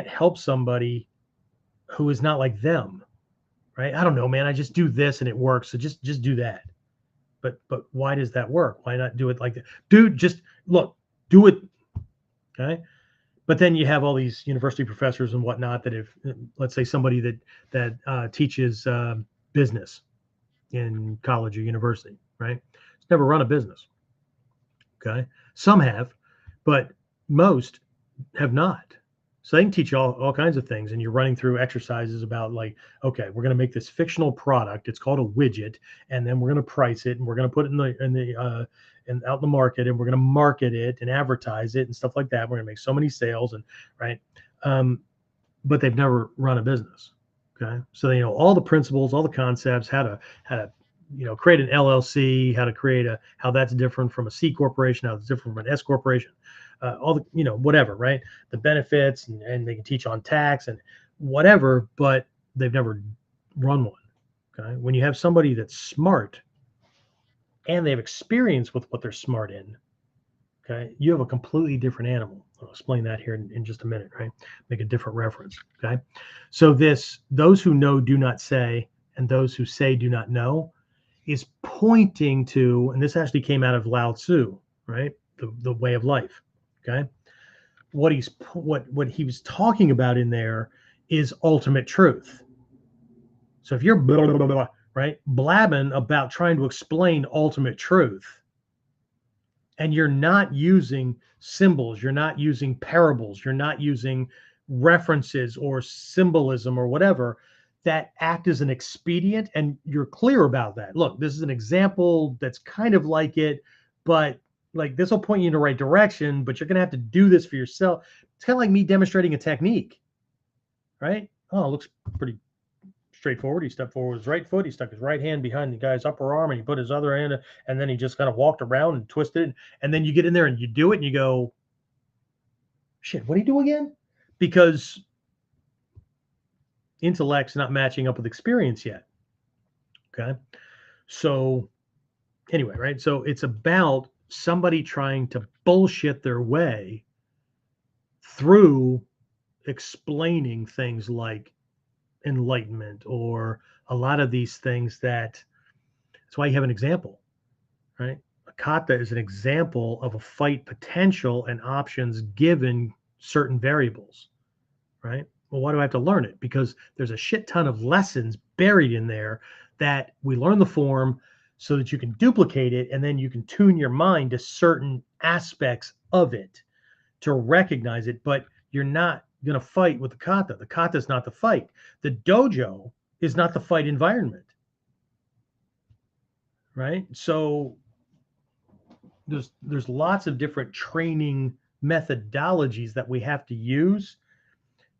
help somebody who is not like them, right? I don't know, man. I just do this and it works. So just do that. But why does that work? Why not do it like that? Dude, just look, do it. Okay. But then you have all these university professors and whatnot that have, let's say, somebody that teaches business in college or university, right? It's never run a business. Okay. Some have, but most have not. So they can teach you all kinds of things, and you're running through exercises about, like, okay, we're going to make this fictional product. It's called a widget, and then we're going to price it, and we're going to put it in out in the market, and we're going to market it and advertise it and stuff like that. We're going to make so many sales, and right. But they've never run a business. Okay, so they know all the principles, all the concepts, how to create an LLC, how that's different from a C corporation, how it's different from an S corporation, all the whatever, right? The benefits, and they can teach on tax and whatever, but they've never run one. Okay, when you have somebody that's smart and they have experience with what they're smart in, okay, you have a completely different animal. I'll explain that here in just a minute, right? Make a different reference. Okay, so those who know do not say, and those who say do not know, is pointing to, and this actually came out of Lao Tzu, right? The way of life. Okay. What he was talking about in there is ultimate truth. So if you're blah, blah, blah, blah, right, blabbing about trying to explain ultimate truth, and you're not using symbols, you're not using parables, you're not using references or symbolism or whatever that act as an expedient, and you're clear about that. Look, this is an example that's kind of like it, but like this will point you in the right direction, but you're going to have to do this for yourself. It's kind of like me demonstrating a technique, right? Oh, it looks pretty straightforward. He stepped forward with his right foot. He stuck his right hand behind the guy's upper arm, and he put his other hand, and then he just kind of walked around and twisted it. And then you get in there and you do it, and you go, shit, what do you do again? Because intellect's not matching up with experience yet. Okay. So anyway, right? So it's about somebody trying to bullshit their way through explaining things like enlightenment, or a lot of these things. That's why you have an example, right? A kata is an example of a fight potential and options given certain variables, right? Well, why do I have to learn it? Because there's a shit ton of lessons buried in there that we learn the form so that you can duplicate it, and then you can tune your mind to certain aspects of it to recognize it. But you're not going to fight with the kata. The kata is not the fight. The dojo is not the fight environment, right? So there's lots of different training methodologies that we have to use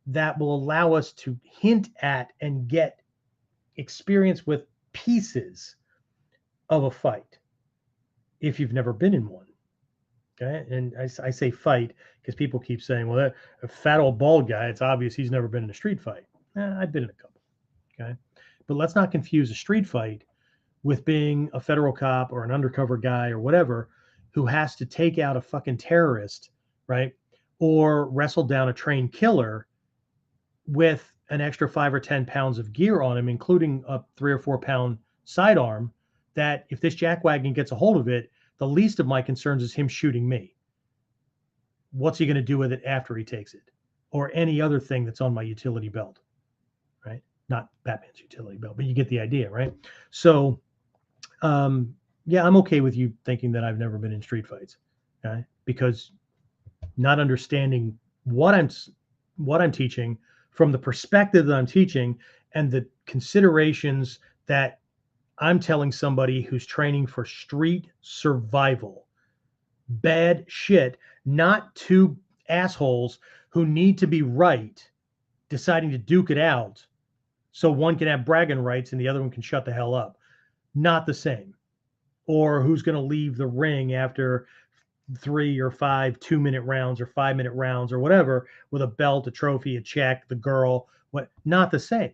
that will allow us to hint at and get experience with pieces of a fight if you've never been in one. Okay. And I say fight because people keep saying, well, that a fat old bald guy, it's obvious he's never been in a street fight. I've been in a couple. Okay. But let's not confuse a street fight with being a federal cop or an undercover guy or whatever who has to take out a fucking terrorist, right? Or wrestle down a trained killer with an extra 5 or 10 pounds of gear on him, including a 3 or 4 pound sidearm, that if this jackwagon gets a hold of it, the least of my concerns is him shooting me. What's he going to do with it after he takes it? or any other thing that's on my utility belt, right? Not Batman's utility belt, but you get the idea, right? So, yeah, I'm okay with you thinking that I've never been in street fights, okay? Because not understanding what I'm teaching from the perspective that I'm teaching and the considerations that I'm telling somebody who's training for street survival. Bad shit, not two assholes who need to be right deciding to duke it out so one can have bragging rights and the other one can shut the hell up. Not the same. Or who's going to leave the ring after 3 or 5 2-minute rounds or 5-minute rounds or whatever with a belt, a trophy, a check, the girl. What? Not the same.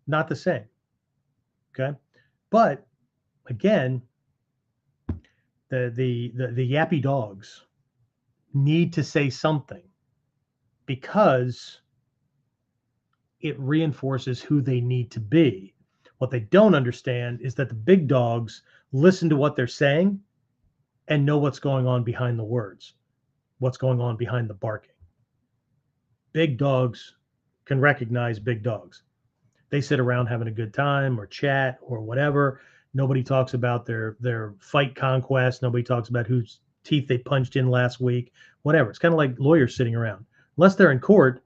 Not the same. Okay. But again, the yappy dogs need to say something because it reinforces who they need to be. What they don't understand is that the big dogs listen to what they're saying and know what's going on behind the words, what's going on behind the barking. Big dogs can recognize big dogs. They sit around having a good time or chat or whatever. Nobody talks about their fight conquest. Nobody talks about whose teeth they punched in last week, whatever. It's kind of like lawyers sitting around. Unless they're in court,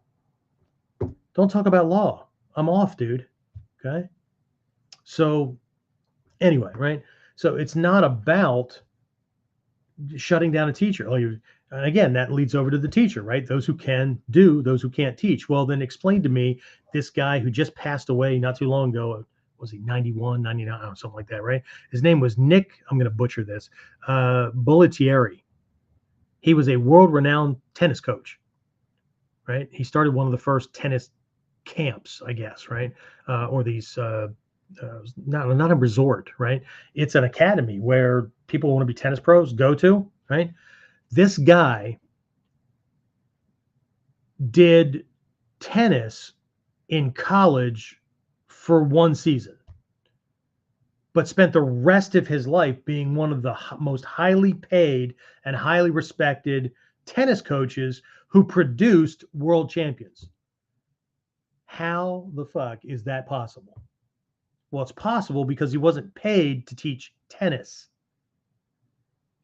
don't talk about law. I'm off, dude. Okay. So anyway, right? So it's not about shutting down a teacher. Oh, you and again, that leads over to the teacher, right? Those who can do, those who can't teach. Well, then explain to me this guy who just passed away not too long ago. Was he 91, 99, something like that, right? His name was Nick, I'm going to butcher this, Bollettieri. He was a world-renowned tennis coach, right? He started one of the first tennis camps, I guess, right? Or these, not a resort, right? It's an academy where people want to be tennis pros go to, right? This guy did tennis in college for one season, but spent the rest of his life being one of the most highly paid and highly respected tennis coaches who produced world champions. How the fuck is that possible? Well, it's possible because he wasn't paid to teach tennis.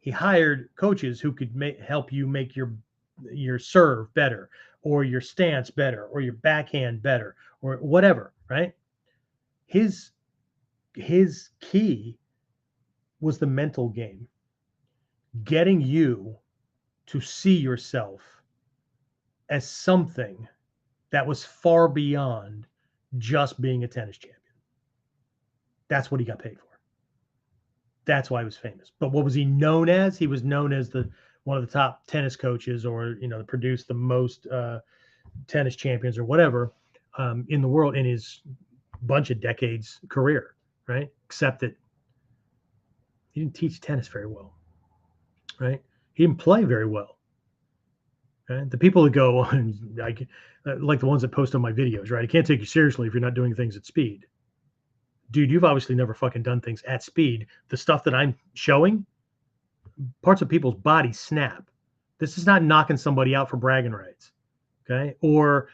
He hired coaches who could help you make your serve better or your stance better or your backhand better or whatever, right? His key was the mental game, getting you to see yourself as something that was far beyond just being a tennis champion. That's what he got paid for. That's why he was famous. But what was he known as? He was known as one of the top tennis coaches, or produced the most tennis champions or whatever in the world in his bunch of decades career, right? Except that he didn't teach tennis very well, right? He didn't play very well. Right? The people that go on, like the ones that post on my videos, right? I can't take you seriously if you're not doing things at speed. Dude, you've obviously never fucking done things at speed. The stuff that I'm showing, parts of people's bodies snap. This is not knocking somebody out for bragging rights, okay? Or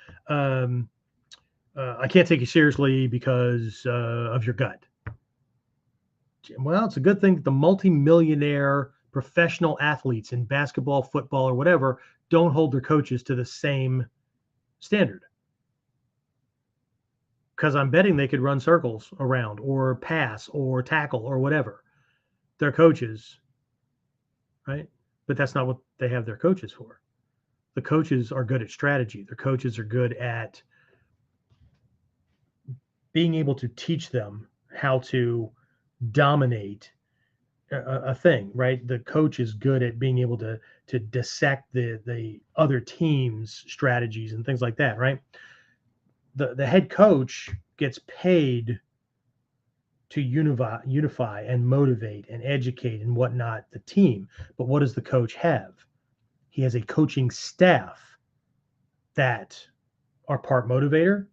I can't take you seriously because of your gut. Well, it's a good thing that the multimillionaire professional athletes in basketball, football, or whatever don't hold their coaches to the same standard. Because I'm betting they could run circles around or pass or tackle or whatever. Their coaches, right? But that's not what they have their coaches for. The coaches are good at strategy. Their coaches are good at being able to teach them how to dominate a thing, right? The coach is good at being able to dissect the other team's strategies and things like that, right? The head coach gets paid to unify and motivate and educate and whatnot the team. But what does the coach have? He has a coaching staff that are part motivator,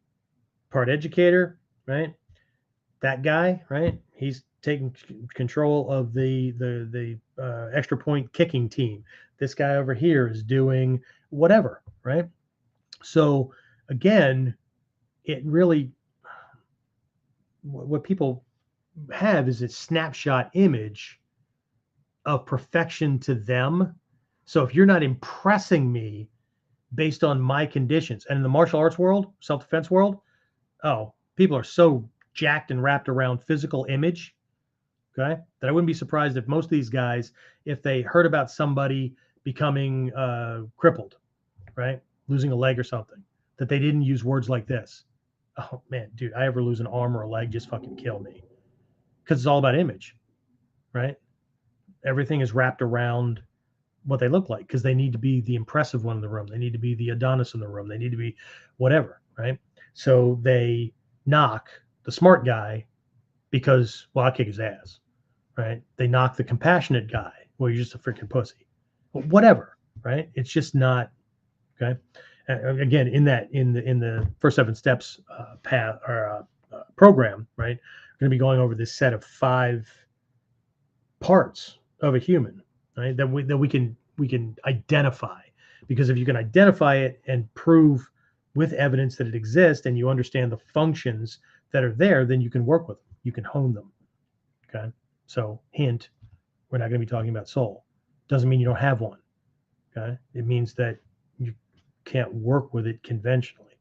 part educator, right? That guy, right? He's taking control of the extra point kicking team. This guy over here is doing whatever, right? So again, it really, what people have is a snapshot image of perfection to them. So if you're not impressing me based on my conditions, and in the martial arts world, self-defense world, oh, people are so jacked and wrapped around physical image, okay, that I wouldn't be surprised if most of these guys, if they heard about somebody becoming crippled, right, losing a leg or something, that they didn't use words like this. Oh man, dude, I ever lose an arm or a leg, just fucking kill me, because it's all about image, right? Everything is wrapped around what they look like, because they need to be the impressive one in the room. They need to be the Adonis in the room. They need to be whatever, right? So they knock the smart guy because, well, I'll kick his ass, right? They knock the compassionate guy. Well, you're just a freaking pussy. Whatever, right? It's just not okay. Again, in the first 7 steps path or program, right? We're going to be going over this set of 5 parts of a human, right? That we can identify, because if you can identify it and prove with evidence that it exists, and you understand the functions that are there, then you can work with them. You can hone them. Okay. So hint, we're not going to be talking about soul. Doesn't mean you don't have one. Okay. It means that you can't work with it conventionally.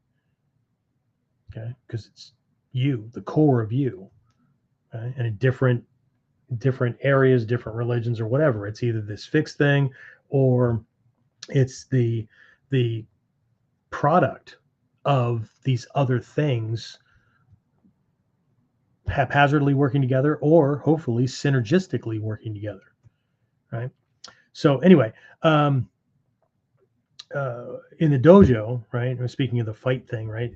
Okay. Because it's you, the core of you. Okay? And in different areas, different religions, or whatever, it's either this fixed thing, or it's the product of these other things haphazardly working together, or hopefully synergistically working together, right? So anyway, in the dojo, right? Speaking of the fight thing, right?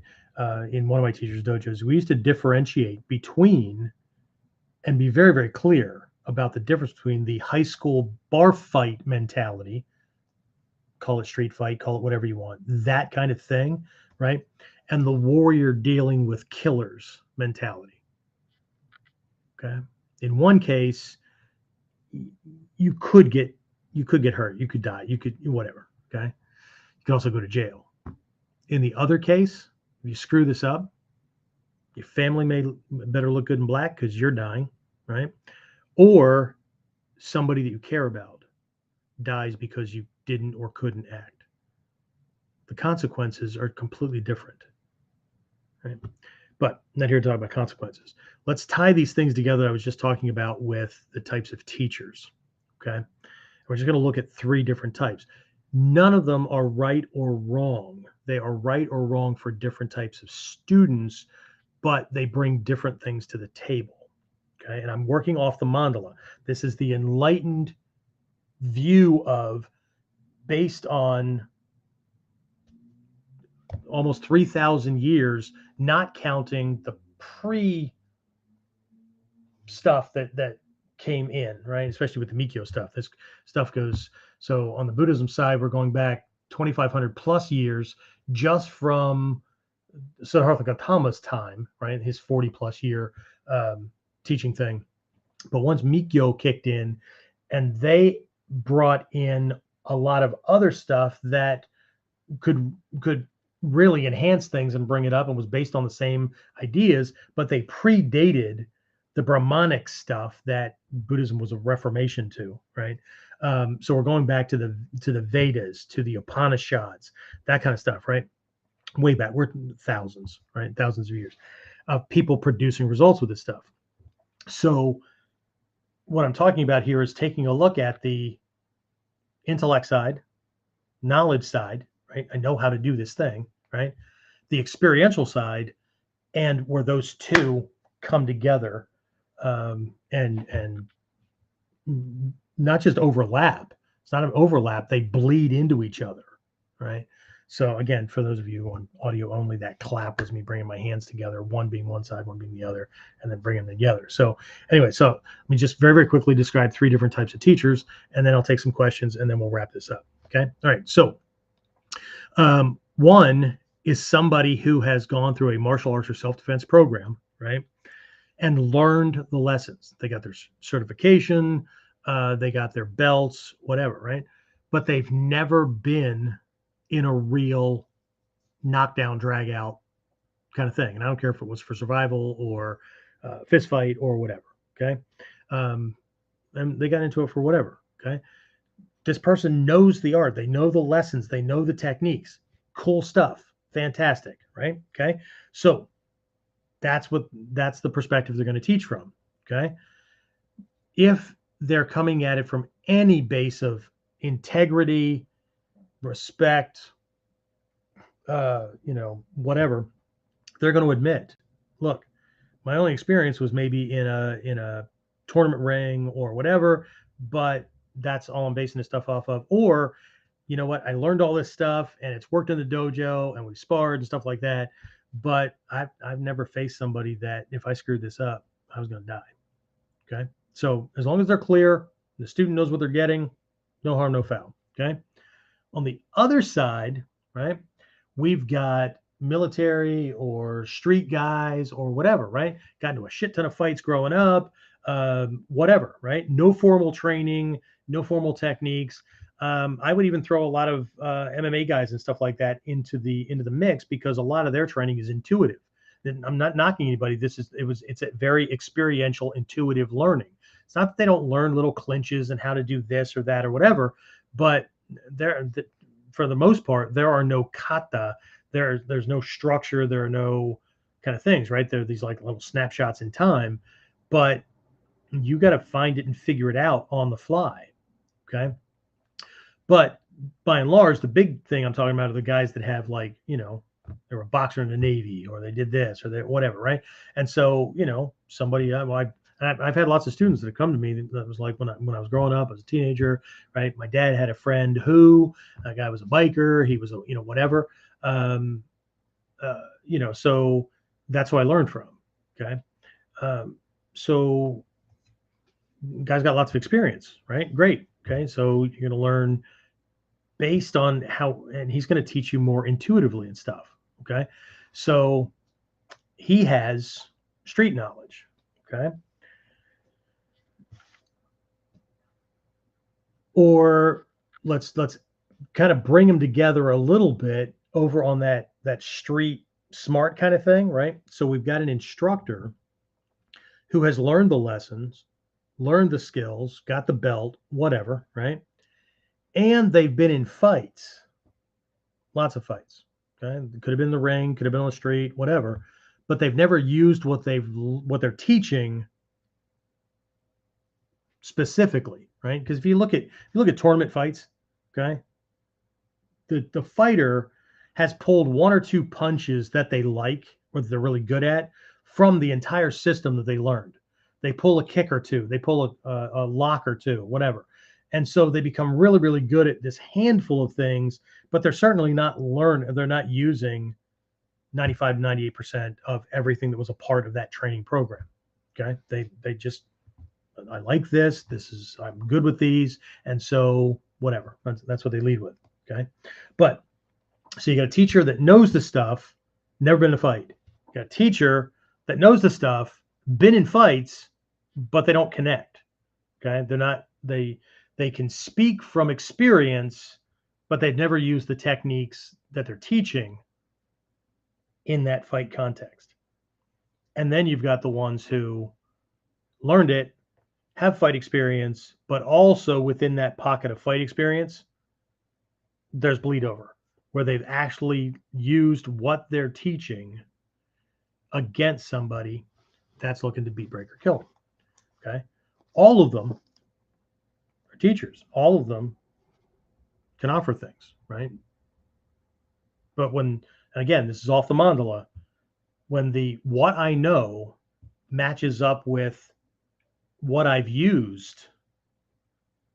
In one of my teachers' dojos, we used to differentiate between and be very, very clear about the difference between the high school bar fight mentality, call it street fight, call it whatever you want, that kind of thing, right? And the warrior dealing with killers mentality. Okay. In one case, you could get hurt, you could die, you could whatever. Okay. You could also go to jail. In the other case, if you screw this up, your family may better look good in black because you're dying, right? Or somebody that you care about dies because you didn't or couldn't act. The consequences are completely different, right? But I'm not here to talk about consequences. Let's tie these things together I was just talking about with the types of teachers, okay? We're just going to look at 3 different types. None of them are right or wrong. They are right or wrong for different types of students, but they bring different things to the table, okay? And I'm working off the mandala. This is the enlightened view of, based on almost 3,000 years, not counting the pre stuff that came in, right? Especially with the Mikyo stuff. This stuff goes, so on the Buddhism side, we're going back 2,500 plus years just from Siddhartha Gautama's time, right? His 40 plus year teaching thing. But once Mikyo kicked in, and they brought in a lot of other stuff that could really enhance things and bring it up, and was based on the same ideas, but they predated the Brahmanic stuff that Buddhism was a reformation to, right? So we're going back to the Vedas, to the Upanishads, that kind of stuff, right? Way back, we're thousands, right? Thousands of years of people producing results with this stuff. So what I'm talking about here is taking a look at the intellect side, knowledge side, right? I know how to do this thing, right? The experiential side, and where those two come together, and not just overlap. It's not an overlap; they bleed into each other, right? So again, for those of you on audio only, that clap was me bringing my hands together, one being one side, one being the other, and then bringing them together. So anyway, so let me just very, very quickly describe 3 different types of teachers, and then I'll take some questions, and then we'll wrap this up. Okay. All right. So one is somebody who has gone through a martial arts or self-defense program, right? And learned the lessons. They got their certification, they got their belts, whatever, right? But they've never been in a real knockdown, drag out kind of thing. And I don't care if it was for survival or fist fight or whatever. Okay. And they got into it for whatever. Okay. This person knows the art. They know the lessons. They know the techniques. Cool stuff. Fantastic. Right. Okay. So that's the perspective they're going to teach from. Okay. If they're coming at it from any base of integrity, respect, whatever, they're going to admit, look, my only experience was maybe in a tournament ring or whatever, but that's all I'm basing this stuff off of. Or, you know what, I learned all this stuff and it's worked in the dojo and we sparred and stuff like that, but I've never faced somebody that if I screwed this up, I was going to die. Okay. So as long as they're clear, the student knows what they're getting, no harm, no foul. Okay. On the other side, right, we've got military or street guys or whatever, right? Got into a shit ton of fights growing up, whatever, right? No formal training, no formal techniques. I would even throw a lot of MMA guys and stuff like that into the mix because a lot of their training is intuitive. I'm not knocking anybody. It's a very experiential, intuitive learning. It's not that they don't learn little clinches and how to do this or that or whatever, but for the most part, there are no kata. There's no structure. There are no kind of things, right? There are these like little snapshots in time, but you got to find it and figure it out on the fly. Okay. But by and large, the big thing I'm talking about are the guys that have like, they were a boxer in the Navy or they did this or they whatever, right? And so, somebody, I've had lots of students that have come to me that was like when I was growing up as a teenager, right? My dad had a friend who, a guy was a biker, he was whatever. So that's who I learned from. Okay. So guys got lots of experience, right? Great. Okay. So you're going to learn based on how, and he's going to teach you more intuitively and stuff. Okay. So he has street knowledge. Okay. Or let's kind of bring them together a little bit over on that street smart kind of thing, right? So we've got an instructor who has learned the lessons, learned the skills, got the belt, whatever, right? And they've been in fights, lots of fights. Okay, it could have been the ring, could have been on the street, whatever, but they've never used what they're teaching specifically, right? Because if you look at tournament fights, okay, the fighter has pulled one or two punches that they like or that they're really good at from the entire system that they learned. They pull a kick or two, they pull a lock or two, whatever. And so they become really, really good at this handful of things, but they're certainly not they're not using 95, 98% of everything that was a part of that training program. Okay. They just, I like this. I'm good with these. And so whatever, that's what they lead with. Okay. But so you got a teacher that knows the stuff, never been in a fight. You got a teacher that knows the stuff, been in fights, but they don't connect. Okay. They can speak from experience, but they've never used the techniques that they're teaching in that fight context. And then you've got the ones who learned it, have fight experience, but also within that pocket of fight experience, there's bleed over where they've actually used what they're teaching against somebody that's looking to beat, break, or kill them. Okay. All of them are teachers. All of them can offer things, right? But and again, this is off the mandala, when what I know matches up with what I've used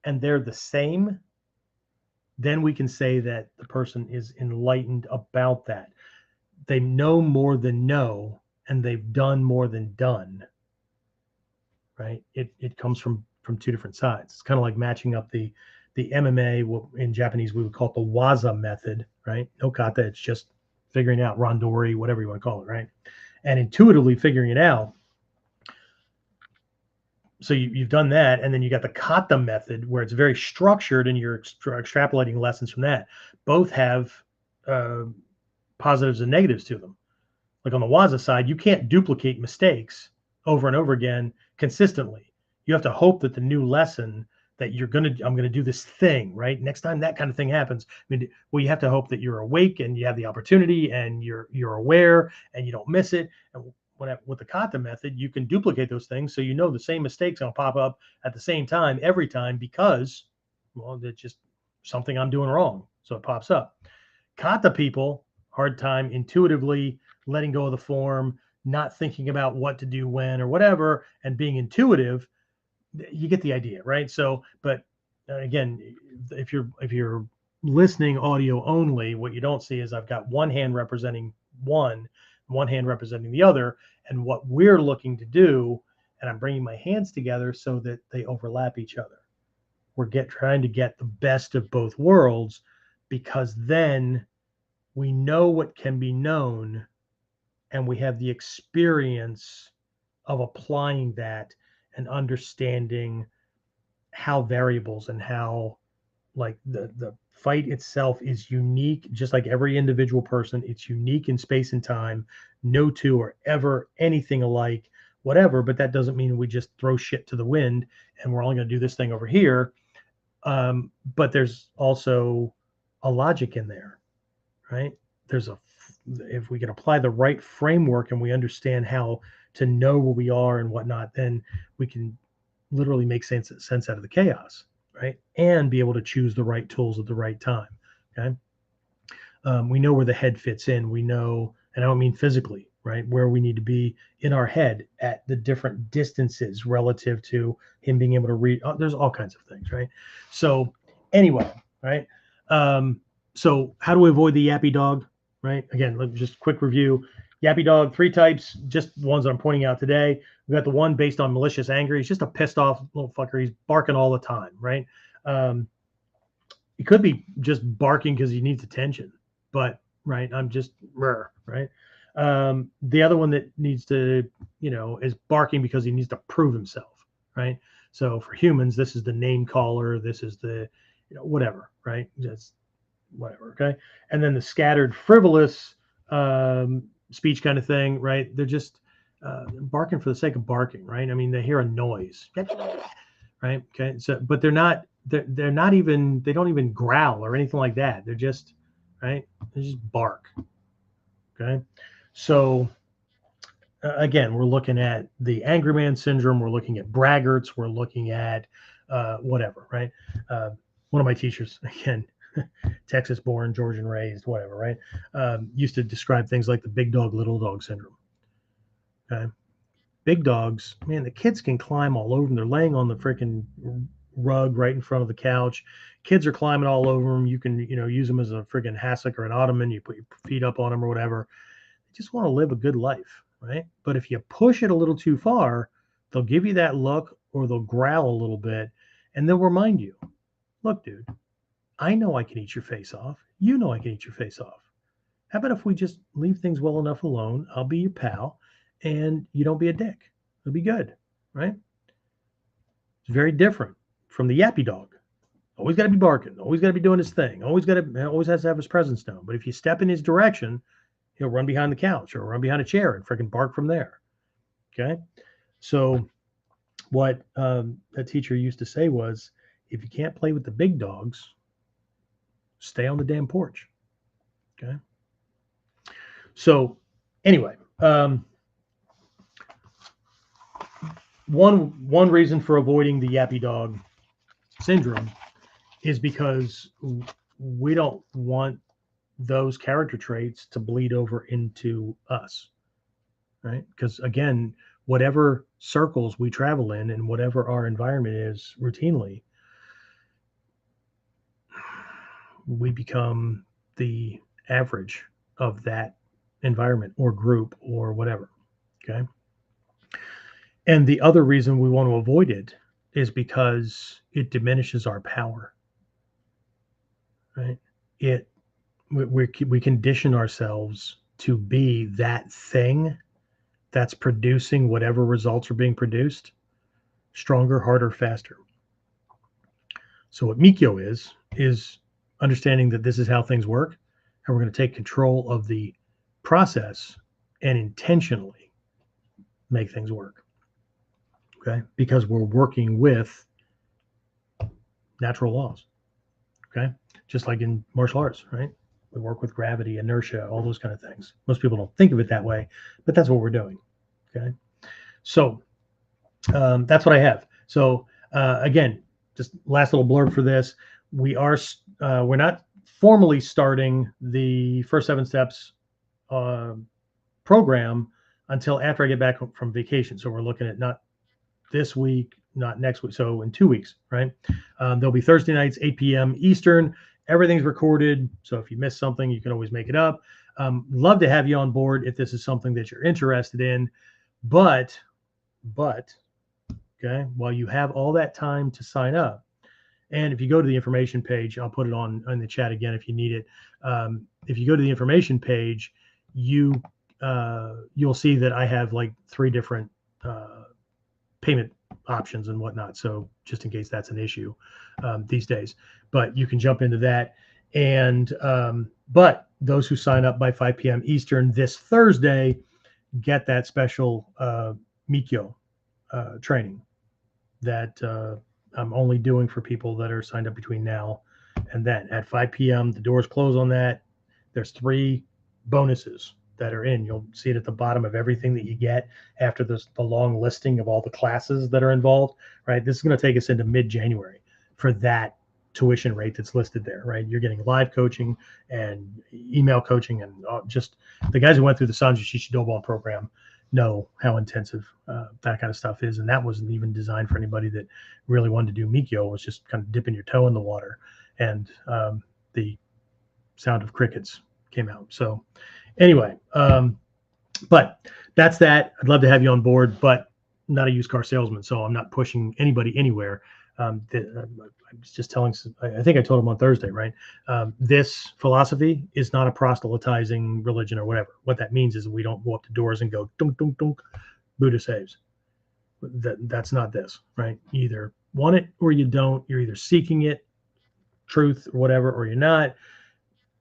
and they're the same, then we can say that the person is enlightened about that. They know more than know, and they've done more than done, right? It comes from two different sides. It's kind of like matching up the MMA, in Japanese we would call it the waza method, right? No kata, it's just figuring out randori, whatever you want to call it, right? And intuitively figuring it out. So you've done that, and then you got the kata method where it's very structured and you're extrapolating lessons from that. Both have positives and negatives to them. Like on the Waza side, you can't duplicate mistakes over and over again consistently. You have to hope that the new lesson that I'm gonna do this thing, right? Next time that kind of thing happens, I mean, well, you have to hope that you're awake and you have the opportunity and you're aware and you don't miss it. And with the kata method, you can duplicate those things, so you know the same mistake's gonna pop up at the same time every time because, well, it's just something I'm doing wrong, so it pops up. Kata people, hard time intuitively letting go of the form, not thinking about what to do when or whatever, and being intuitive. You get the idea, right? So, but again, if you're listening audio only, what you don't see is I've got one hand representing one hand representing the other, and what we're looking to do, and I'm bringing my hands together so that they overlap each other. We're trying to get the best of both worlds, because then we know what can be known and we have the experience of applying that and understanding how variables and how, like, the fight itself is unique, just like every individual person. It's unique in space and time. No two are ever anything alike, whatever. But that doesn't mean we just throw shit to the wind and we're only going to do this thing over here. But there's also a logic in there, right? If we can apply the right framework and we understand how to know where we are and whatnot, then we can literally make sense out of the chaos, right? And be able to choose the right tools at the right time. Okay. We know where the head fits in. We know, and I don't mean physically, right? Where we need to be in our head at the different distances relative to him being able to read. Oh, there's all kinds of things, right? So anyway, right? So how do we avoid the Yappy-Dog, right? Again, just quick review. Yappy-Dog, 3 types, just the ones that I'm pointing out today. We got the one based on malicious anger. He's just a pissed off little fucker. He's barking all the time, right? He could be just barking because he needs attention, but right, I'm just right. The other one that needs to, is barking because he needs to prove himself, right? So for humans, this is the name caller. This is the, whatever, right? That's whatever, okay? And then the scattered, frivolous speech kind of thing, right? They're just barking for the sake of barking, right? I mean, they hear a noise, right? Okay, so but they're not even, they don't even growl or anything like that. They're just, right? They just bark. Okay, so again, we're looking at the angry man syndrome. We're looking at braggarts. We're looking at whatever, right? One of my teachers, again, Texas born, Georgian raised, whatever, right? Used to describe things like the big dog, little dog syndrome. Okay. Big dogs, man, the kids can climb all over them. They're laying on the freaking rug right in front of the couch. Kids are climbing all over them. You can, use them as a freaking hassock or an ottoman. You put your feet up on them or whatever. They just want to live a good life, right? But if you push it a little too far, they'll give you that look or they'll growl a little bit, and they'll remind you, look, dude, I know I can eat your face off. You know I can eat your face off. How about if we just leave things well enough alone? I'll be your pal, and you don't be a dick. It'll be good, right? It's very different from the Yappy-Dog. Always got to be barking. Always got to be doing his thing. Always has to have his presence known. But if you step in his direction, he'll run behind the couch or run behind a chair and freaking bark from there. Okay. So what a teacher used to say was, if you can't play with the big dogs, stay on the damn porch. Okay. So anyway, one reason for avoiding the Yappy-Dog syndrome is because we don't want those character traits to bleed over into us, right? Because again, whatever circles we travel in and whatever our environment is routinely, we become the average of that environment or group or whatever. Okay. And the other reason we want to avoid it is because it diminishes our power, right? We condition ourselves to be that thing that's producing whatever results are being produced, stronger, harder, faster. So what Mikyo is understanding that this is how things work, and we're going to take control of the process and intentionally make things work. Okay, because we're working with natural laws. Okay, just like in martial arts, right? We work with gravity, inertia, all those kind of things. Most people don't think of it that way, but that's what we're doing. Okay, so that's what I have. So again, just last little blurb for this. We're not formally starting the first 7 steps program until after I get back from vacation. So we're looking at not this week, not next week. So in 2 weeks, right? There'll be Thursday nights, 8 p.m. Eastern. Everything's recorded. So if you miss something, you can always make it up. Love to have you on board if this is something that you're interested in. But, okay, while you have all that time to sign up, and if you go to the information page, I'll put it on in the chat again if you need it. If you go to the information page, you'll see that I have like 3 different payment options and whatnot. So just in case that's an issue these days, but you can jump into that. And but those who sign up by 5 p.m. Eastern this Thursday get that special Mikyo training that I'm only doing for people that are signed up between now and then. At 5 p.m., the doors close on that. There's 3 bonuses that are in. You'll see it at the bottom of everything that you get after the long listing of all the classes that are involved, right? This is going to take us into mid-January for that tuition rate that's listed there, right? You're getting live coaching and email coaching, and just the guys who went through the Sanju Shishidoban program know how intensive that kind of stuff is. And that wasn't even designed for anybody that really wanted to do Mikyo. It was just kind of dipping your toe in the water, and the sound of crickets came out. So anyway, but that's that. I'd love to have you on board, but I'm not a used car salesman, so I'm not pushing anybody anywhere. I was just telling, I think I told him on Thursday, right? This philosophy is not a proselytizing religion or whatever. What that means is we don't go up to doors and go, dunk, dunk, dunk, Buddha saves. That's not this, right? You either want it or you don't. You're either seeking it, truth or whatever, or you're not.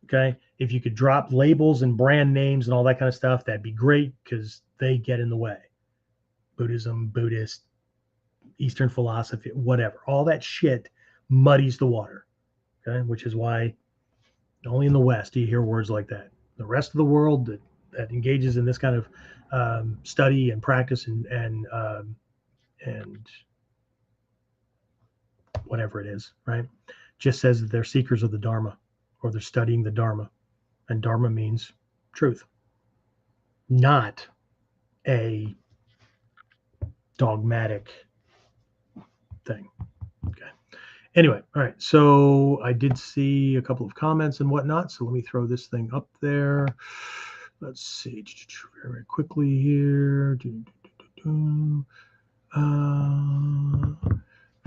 Okay. If you could drop labels and brand names and all that kind of stuff, that'd be great, because they get in the way. Buddhism, Buddhist, Eastern philosophy, whatever, all that shit muddies the water. Okay. Which is why only in the West do you hear words like that. The rest of the world that engages in this kind of study and practice and whatever it is, right, just says that they're seekers of the Dharma, or they're studying the Dharma. And Dharma means truth, not a dogmatic thing. Okay. Anyway, all right. So I did see a couple of comments and whatnot. So let me throw this thing up there. Let's see very quickly here.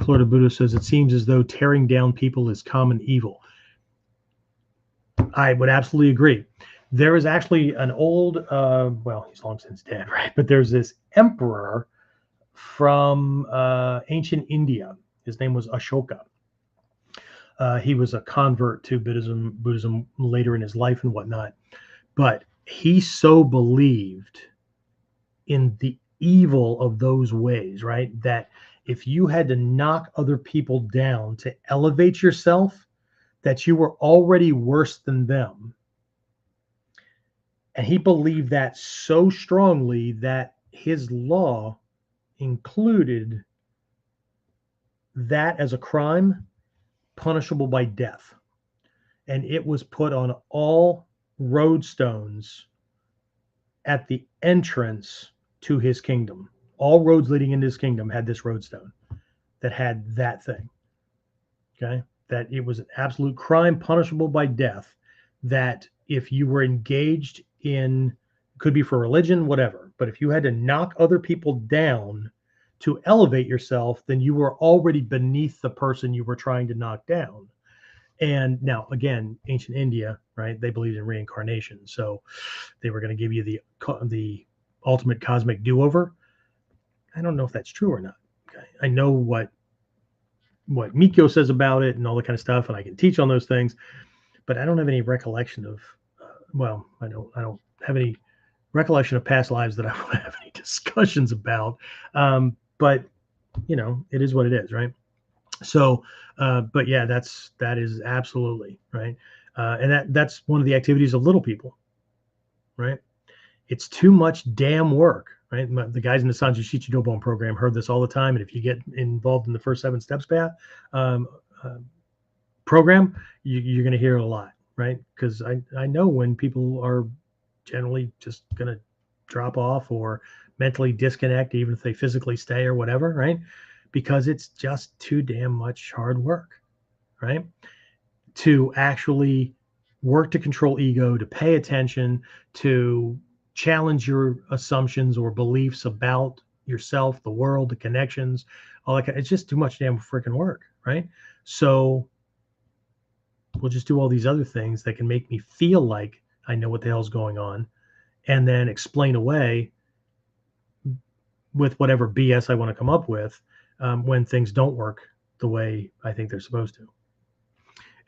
Florida Buddha says, it seems as though tearing down people is common evil. I would absolutely agree. There is actually an old, well, he's long since dead, right? But there's this emperor from ancient India. His name was Ashoka. He was a convert to Buddhism later in his life and whatnot. But he so believed in the evil of those ways, right, that if you had to knock other people down to elevate yourself, that you were already worse than them. And he believed that so strongly that his law included that as a crime punishable by death. And it was put on all roadstones at the entrance to his kingdom. All roads leading into his kingdom had this roadstone that had that thing. Okay. That it was an absolute crime punishable by death, that if you were engaged in, could be for religion, whatever, but if you had to knock other people down to elevate yourself, then you were already beneath the person you were trying to knock down. And now, again, ancient India, right, they believed in reincarnation. So they were going to give you the ultimate cosmic do-over. I don't know if that's true or not. Okay. I know what Mikyo says about it and all that kind of stuff, and I can teach on those things, but I don't have any recollection of well, I don't have any recollection of past lives that I want to have any discussions about. But it is what it is, right? So, but yeah, that is absolutely right, and that's one of the activities of little people, right? It's too much damn work, right? The guys in the Sanju Shichidobon program heard this all the time, and if you get involved in the first 7 steps path um, uh, program, you're going to hear it a lot, right? Because I know when people are generally just going to drop off or mentally disconnect, even if they physically stay or whatever, right? Because it's just too damn much hard work, right? To actually work to control ego, to pay attention, to challenge your assumptions or beliefs about yourself, the world, the connections, all that. It's just too much damn freaking work, right? So we'll just do all these other things that can make me feel like I know what the hell's going on, and then explain away with whatever BS I want to come up with when things don't work the way I think they're supposed to.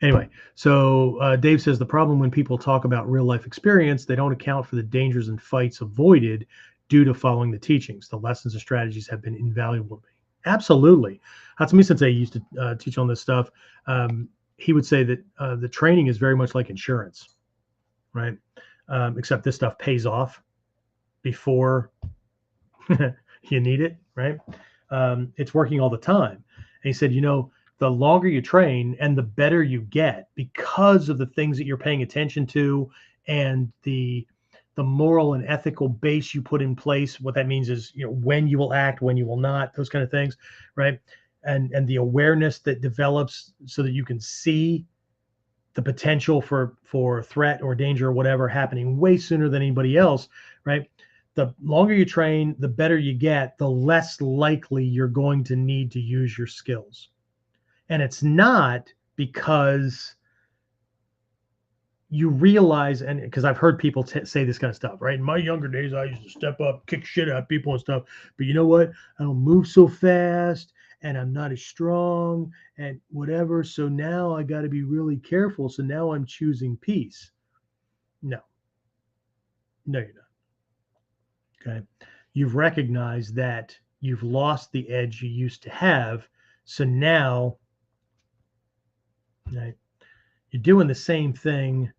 Anyway, so Dave says the problem when people talk about real life experience, they don't account for the dangers and fights avoided due to following the teachings. The lessons and strategies have been invaluable to me. Absolutely. Hatsumi Sensei used to teach on this stuff. He would say that the training is very much like insurance, right? Except this stuff pays off before you need it, right? It's working all the time. And he said, the longer you train and the better you get because of the things that you're paying attention to and the moral and ethical base you put in place. What that means is, when you will act, when you will not, those kind of things, right? And the awareness that develops so that you can see the potential for threat or danger or whatever happening way sooner than anybody else, right? The longer you train, the better you get, the less likely you're going to need to use your skills. And it's not because you realize, and because I've heard people say this kind of stuff, right? In my younger days, I used to step up, kick shit out of people and stuff. But you know what? I don't move so fast and I'm not as strong and whatever. So now I got to be really careful. So now I'm choosing peace. No, you're not. Okay. You've recognized that you've lost the edge you used to have. So now, right, you're doing the same thing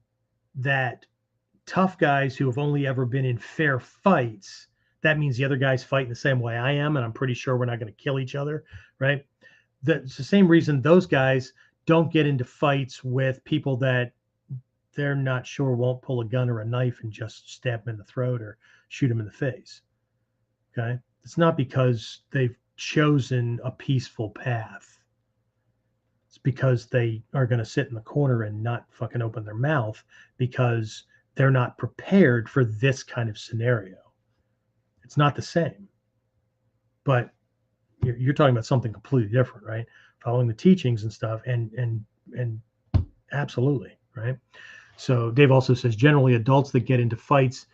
that tough guys who have only ever been in fair fights, that means the other guy's fighting the same way I am, and I'm pretty sure we're not going to kill each other, right? It's the same reason those guys don't get into fights with people that they're not sure won't pull a gun or a knife and just stab them in the throat or shoot them in the face. Okay. It's not because they've chosen a peaceful path. It's because they are going to sit in the corner and not fucking open their mouth because they're not prepared for this kind of scenario. It's not the same, but you're talking about something completely different, right? Following the teachings and stuff, and absolutely, right? So Dave also says generally adults that get into fights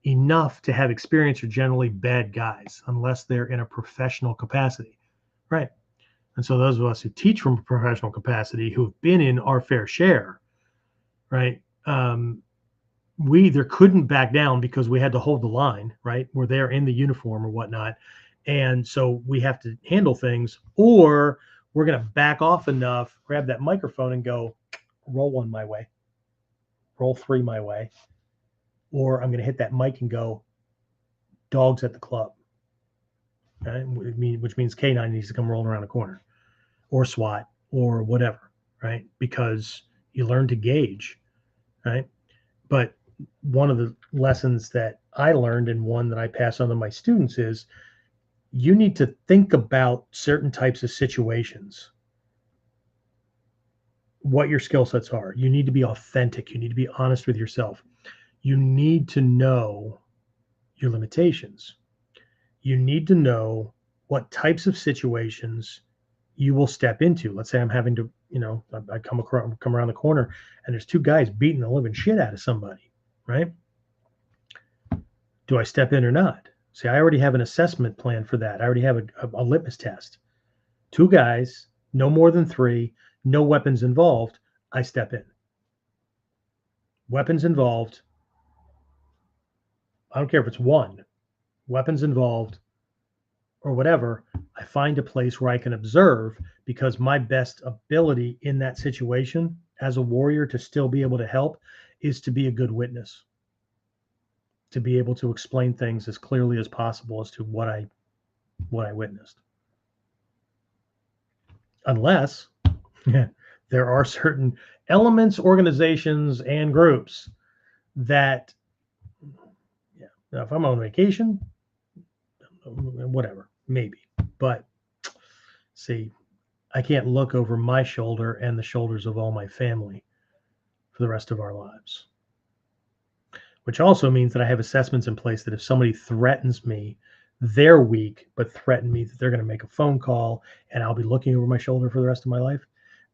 enough to have experience are generally bad guys unless they're in a professional capacity, right? And so those of us who teach from a professional capacity who have been in our fair share, right? We either couldn't back down because we had to hold the line, right? We're there in the uniform or whatnot. And so we have to handle things, or we're going to back off enough, grab that microphone and go, roll one my way, roll three my way. Or I'm going to hit that mic and go, dogs at the club. Okay? Which means K9 needs to come rolling around the corner, or SWAT, or whatever, right? Because you learn to gauge, right? But one of the lessons that I learned and one that I pass on to my students is you need to think about certain types of situations, what your skill sets are. You need to be authentic. You need to be honest with yourself. You need to know your limitations. You need to know what types of situations you will step into. Let's say I'm having to, I come around the corner and there's two guys beating the living shit out of somebody, right? Do I step in or not? See, I already have an assessment plan for that. I already have a litmus test. Two guys, no more than three, no weapons involved. I step in. Weapons involved, I don't care if it's one, weapons involved or whatever, I find a place where I can observe, because my best ability in that situation as a warrior to still be able to help is to be a good witness, to be able to explain things as clearly as possible as to what I witnessed. Unless there are certain elements, organizations, and groups that, now if I'm on vacation, whatever, maybe. But see, I can't look over my shoulder and the shoulders of all my family for the rest of our lives. Which also means that I have assessments in place that if somebody threatens me, they're weak, but threaten me that they're going to make a phone call and I'll be looking over my shoulder for the rest of my life,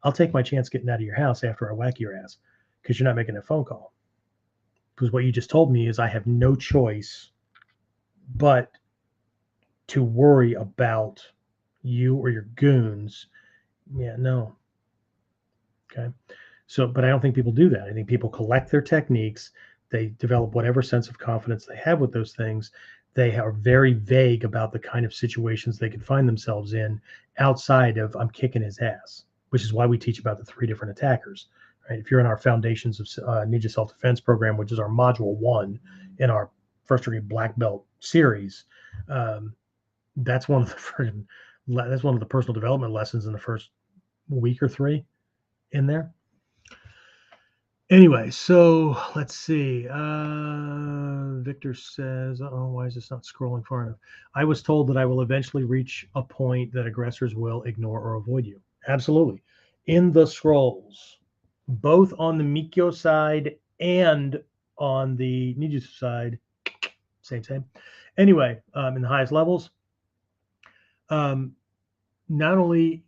I'll take my chance getting out of your house after I whack your ass, because you're not making a phone call. Because what you just told me is I have no choice but to worry about you or your goons. Yeah, no. Okay. So, but I don't think people do that. I think people collect their techniques. They develop whatever sense of confidence they have with those things. They are very vague about the kind of situations they could find themselves in outside of I'm kicking his ass, which is why we teach about the 3 different attackers. Right? If you're in our Foundations of Ninja Self-Defense program, which is our module 1 in our first degree black belt series, that's one of the personal development lessons in the first week or 3 in there. Anyway, so let's see. Victor says, oh, why is this not scrolling far enough? I was told that I will eventually reach a point that aggressors will ignore or avoid you. Absolutely. In the scrolls, both on the Mikyo side and on the Nijutsu side, same. Anyway, in the highest levels, not only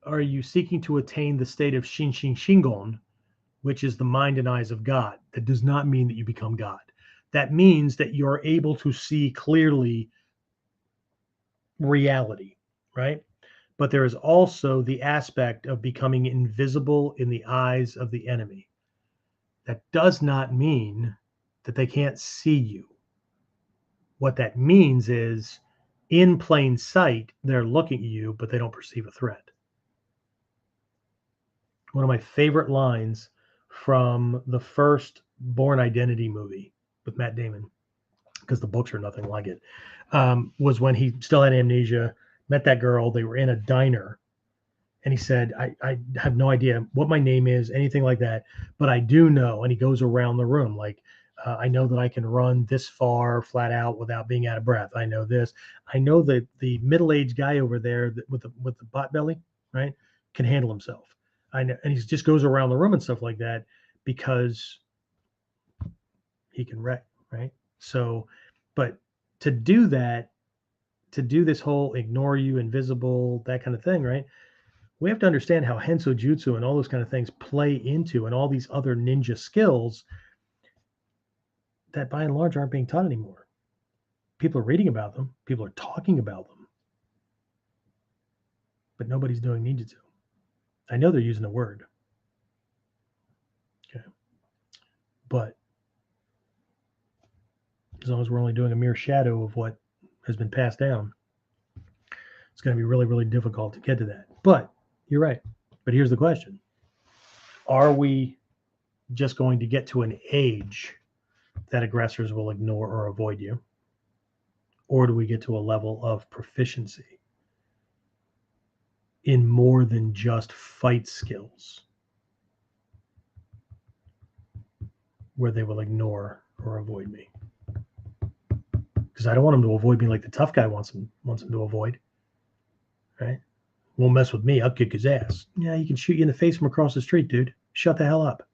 are you seeking to attain the state of Shinshin Shingon, which is the mind and eyes of God. That does not mean that you become God. That means that you're able to see clearly reality, right? But there is also the aspect of becoming invisible in the eyes of the enemy. That does not mean that they can't see you. What that means is in plain sight, they're looking at you, but they don't perceive a threat. One of my favorite lines from the first Born Identity movie with Matt Damon, because the books are nothing like it, was when he still had amnesia, met that girl. They were in a diner, and he said, I have no idea what my name is, anything like that, but I do know, and he goes around the room, like, I know that I can run this far flat out without being out of breath. I know this. I know that the middle-aged guy over there with the pot belly, right, can handle himself. I know, and he just goes around the room and stuff like that because he can wreck, right? So, but to do that, to do this whole ignore you, invisible, that kind of thing, right? We have to understand how Henso Jutsu and all those kind of things play into, and all these other ninja skills that by and large aren't being taught anymore. People are reading about them, people are talking about them, but nobody's doing ninjutsu. I know they're using the word. Okay. But as long as we're only doing a mere shadow of what has been passed down, it's going to be really, really difficult to get to that. But you're right. But here's the question. Are we just going to get to an age that aggressors will ignore or avoid you? Or do we get to a level of proficiency in more than just fight skills where they will ignore or avoid me? Because I don't want them to avoid me like the tough guy wants them to avoid, right? Won't mess with me. I'll kick his ass. Yeah, he can shoot you in the face from across the street, dude. Shut the hell up.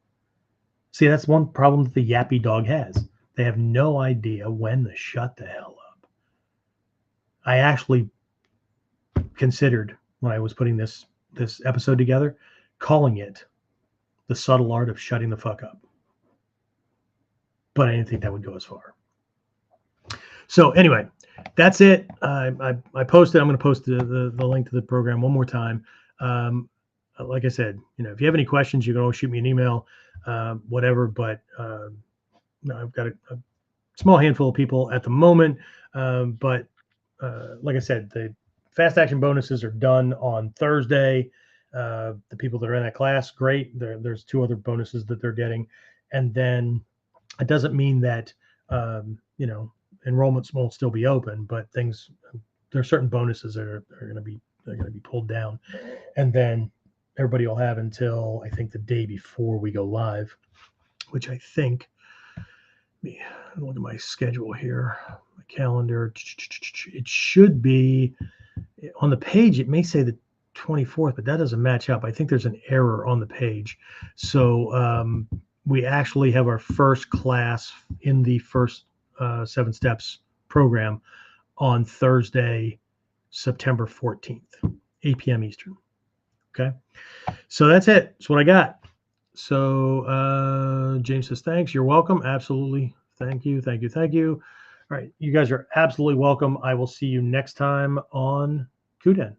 See, that's one problem that the Yappy-Dog has. They have no idea when to shut the hell up. I actually considered, when I was putting this episode together, calling it the subtle art of shutting the fuck up. But I didn't think that would go as far. So anyway, that's it. I posted. I'm going to post the link to the program one more time. Like I said, if you have any questions, you can always shoot me an email, whatever. But I've got small handful of people at the moment. But like I said, the fast action bonuses are done on Thursday. The people that are in that class, great. There's 2 other bonuses that they're getting. And then it doesn't mean that, enrollments won't still be open, but there are certain bonuses that are going to be pulled down. And then everybody will have until, I think, the day before we go live, which I think, let me look at my schedule here, my calendar. It should be on the page. It may say the 24th, but that doesn't match up. I think there's an error on the page. So we actually have our first class in the first 7 steps program on Thursday, September 14th, 8 p.m. Eastern. Okay. So that's it. That's what I got. So James says, thanks. You're welcome. Absolutely. Thank you. Thank you. Thank you. All right. You guys are absolutely welcome. I will see you next time on KUDEN.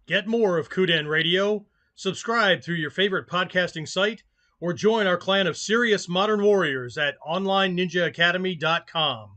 Get more of KUDEN Radio. Subscribe through your favorite podcasting site or join our clan of serious modern warriors at onlineninjaacademy.com.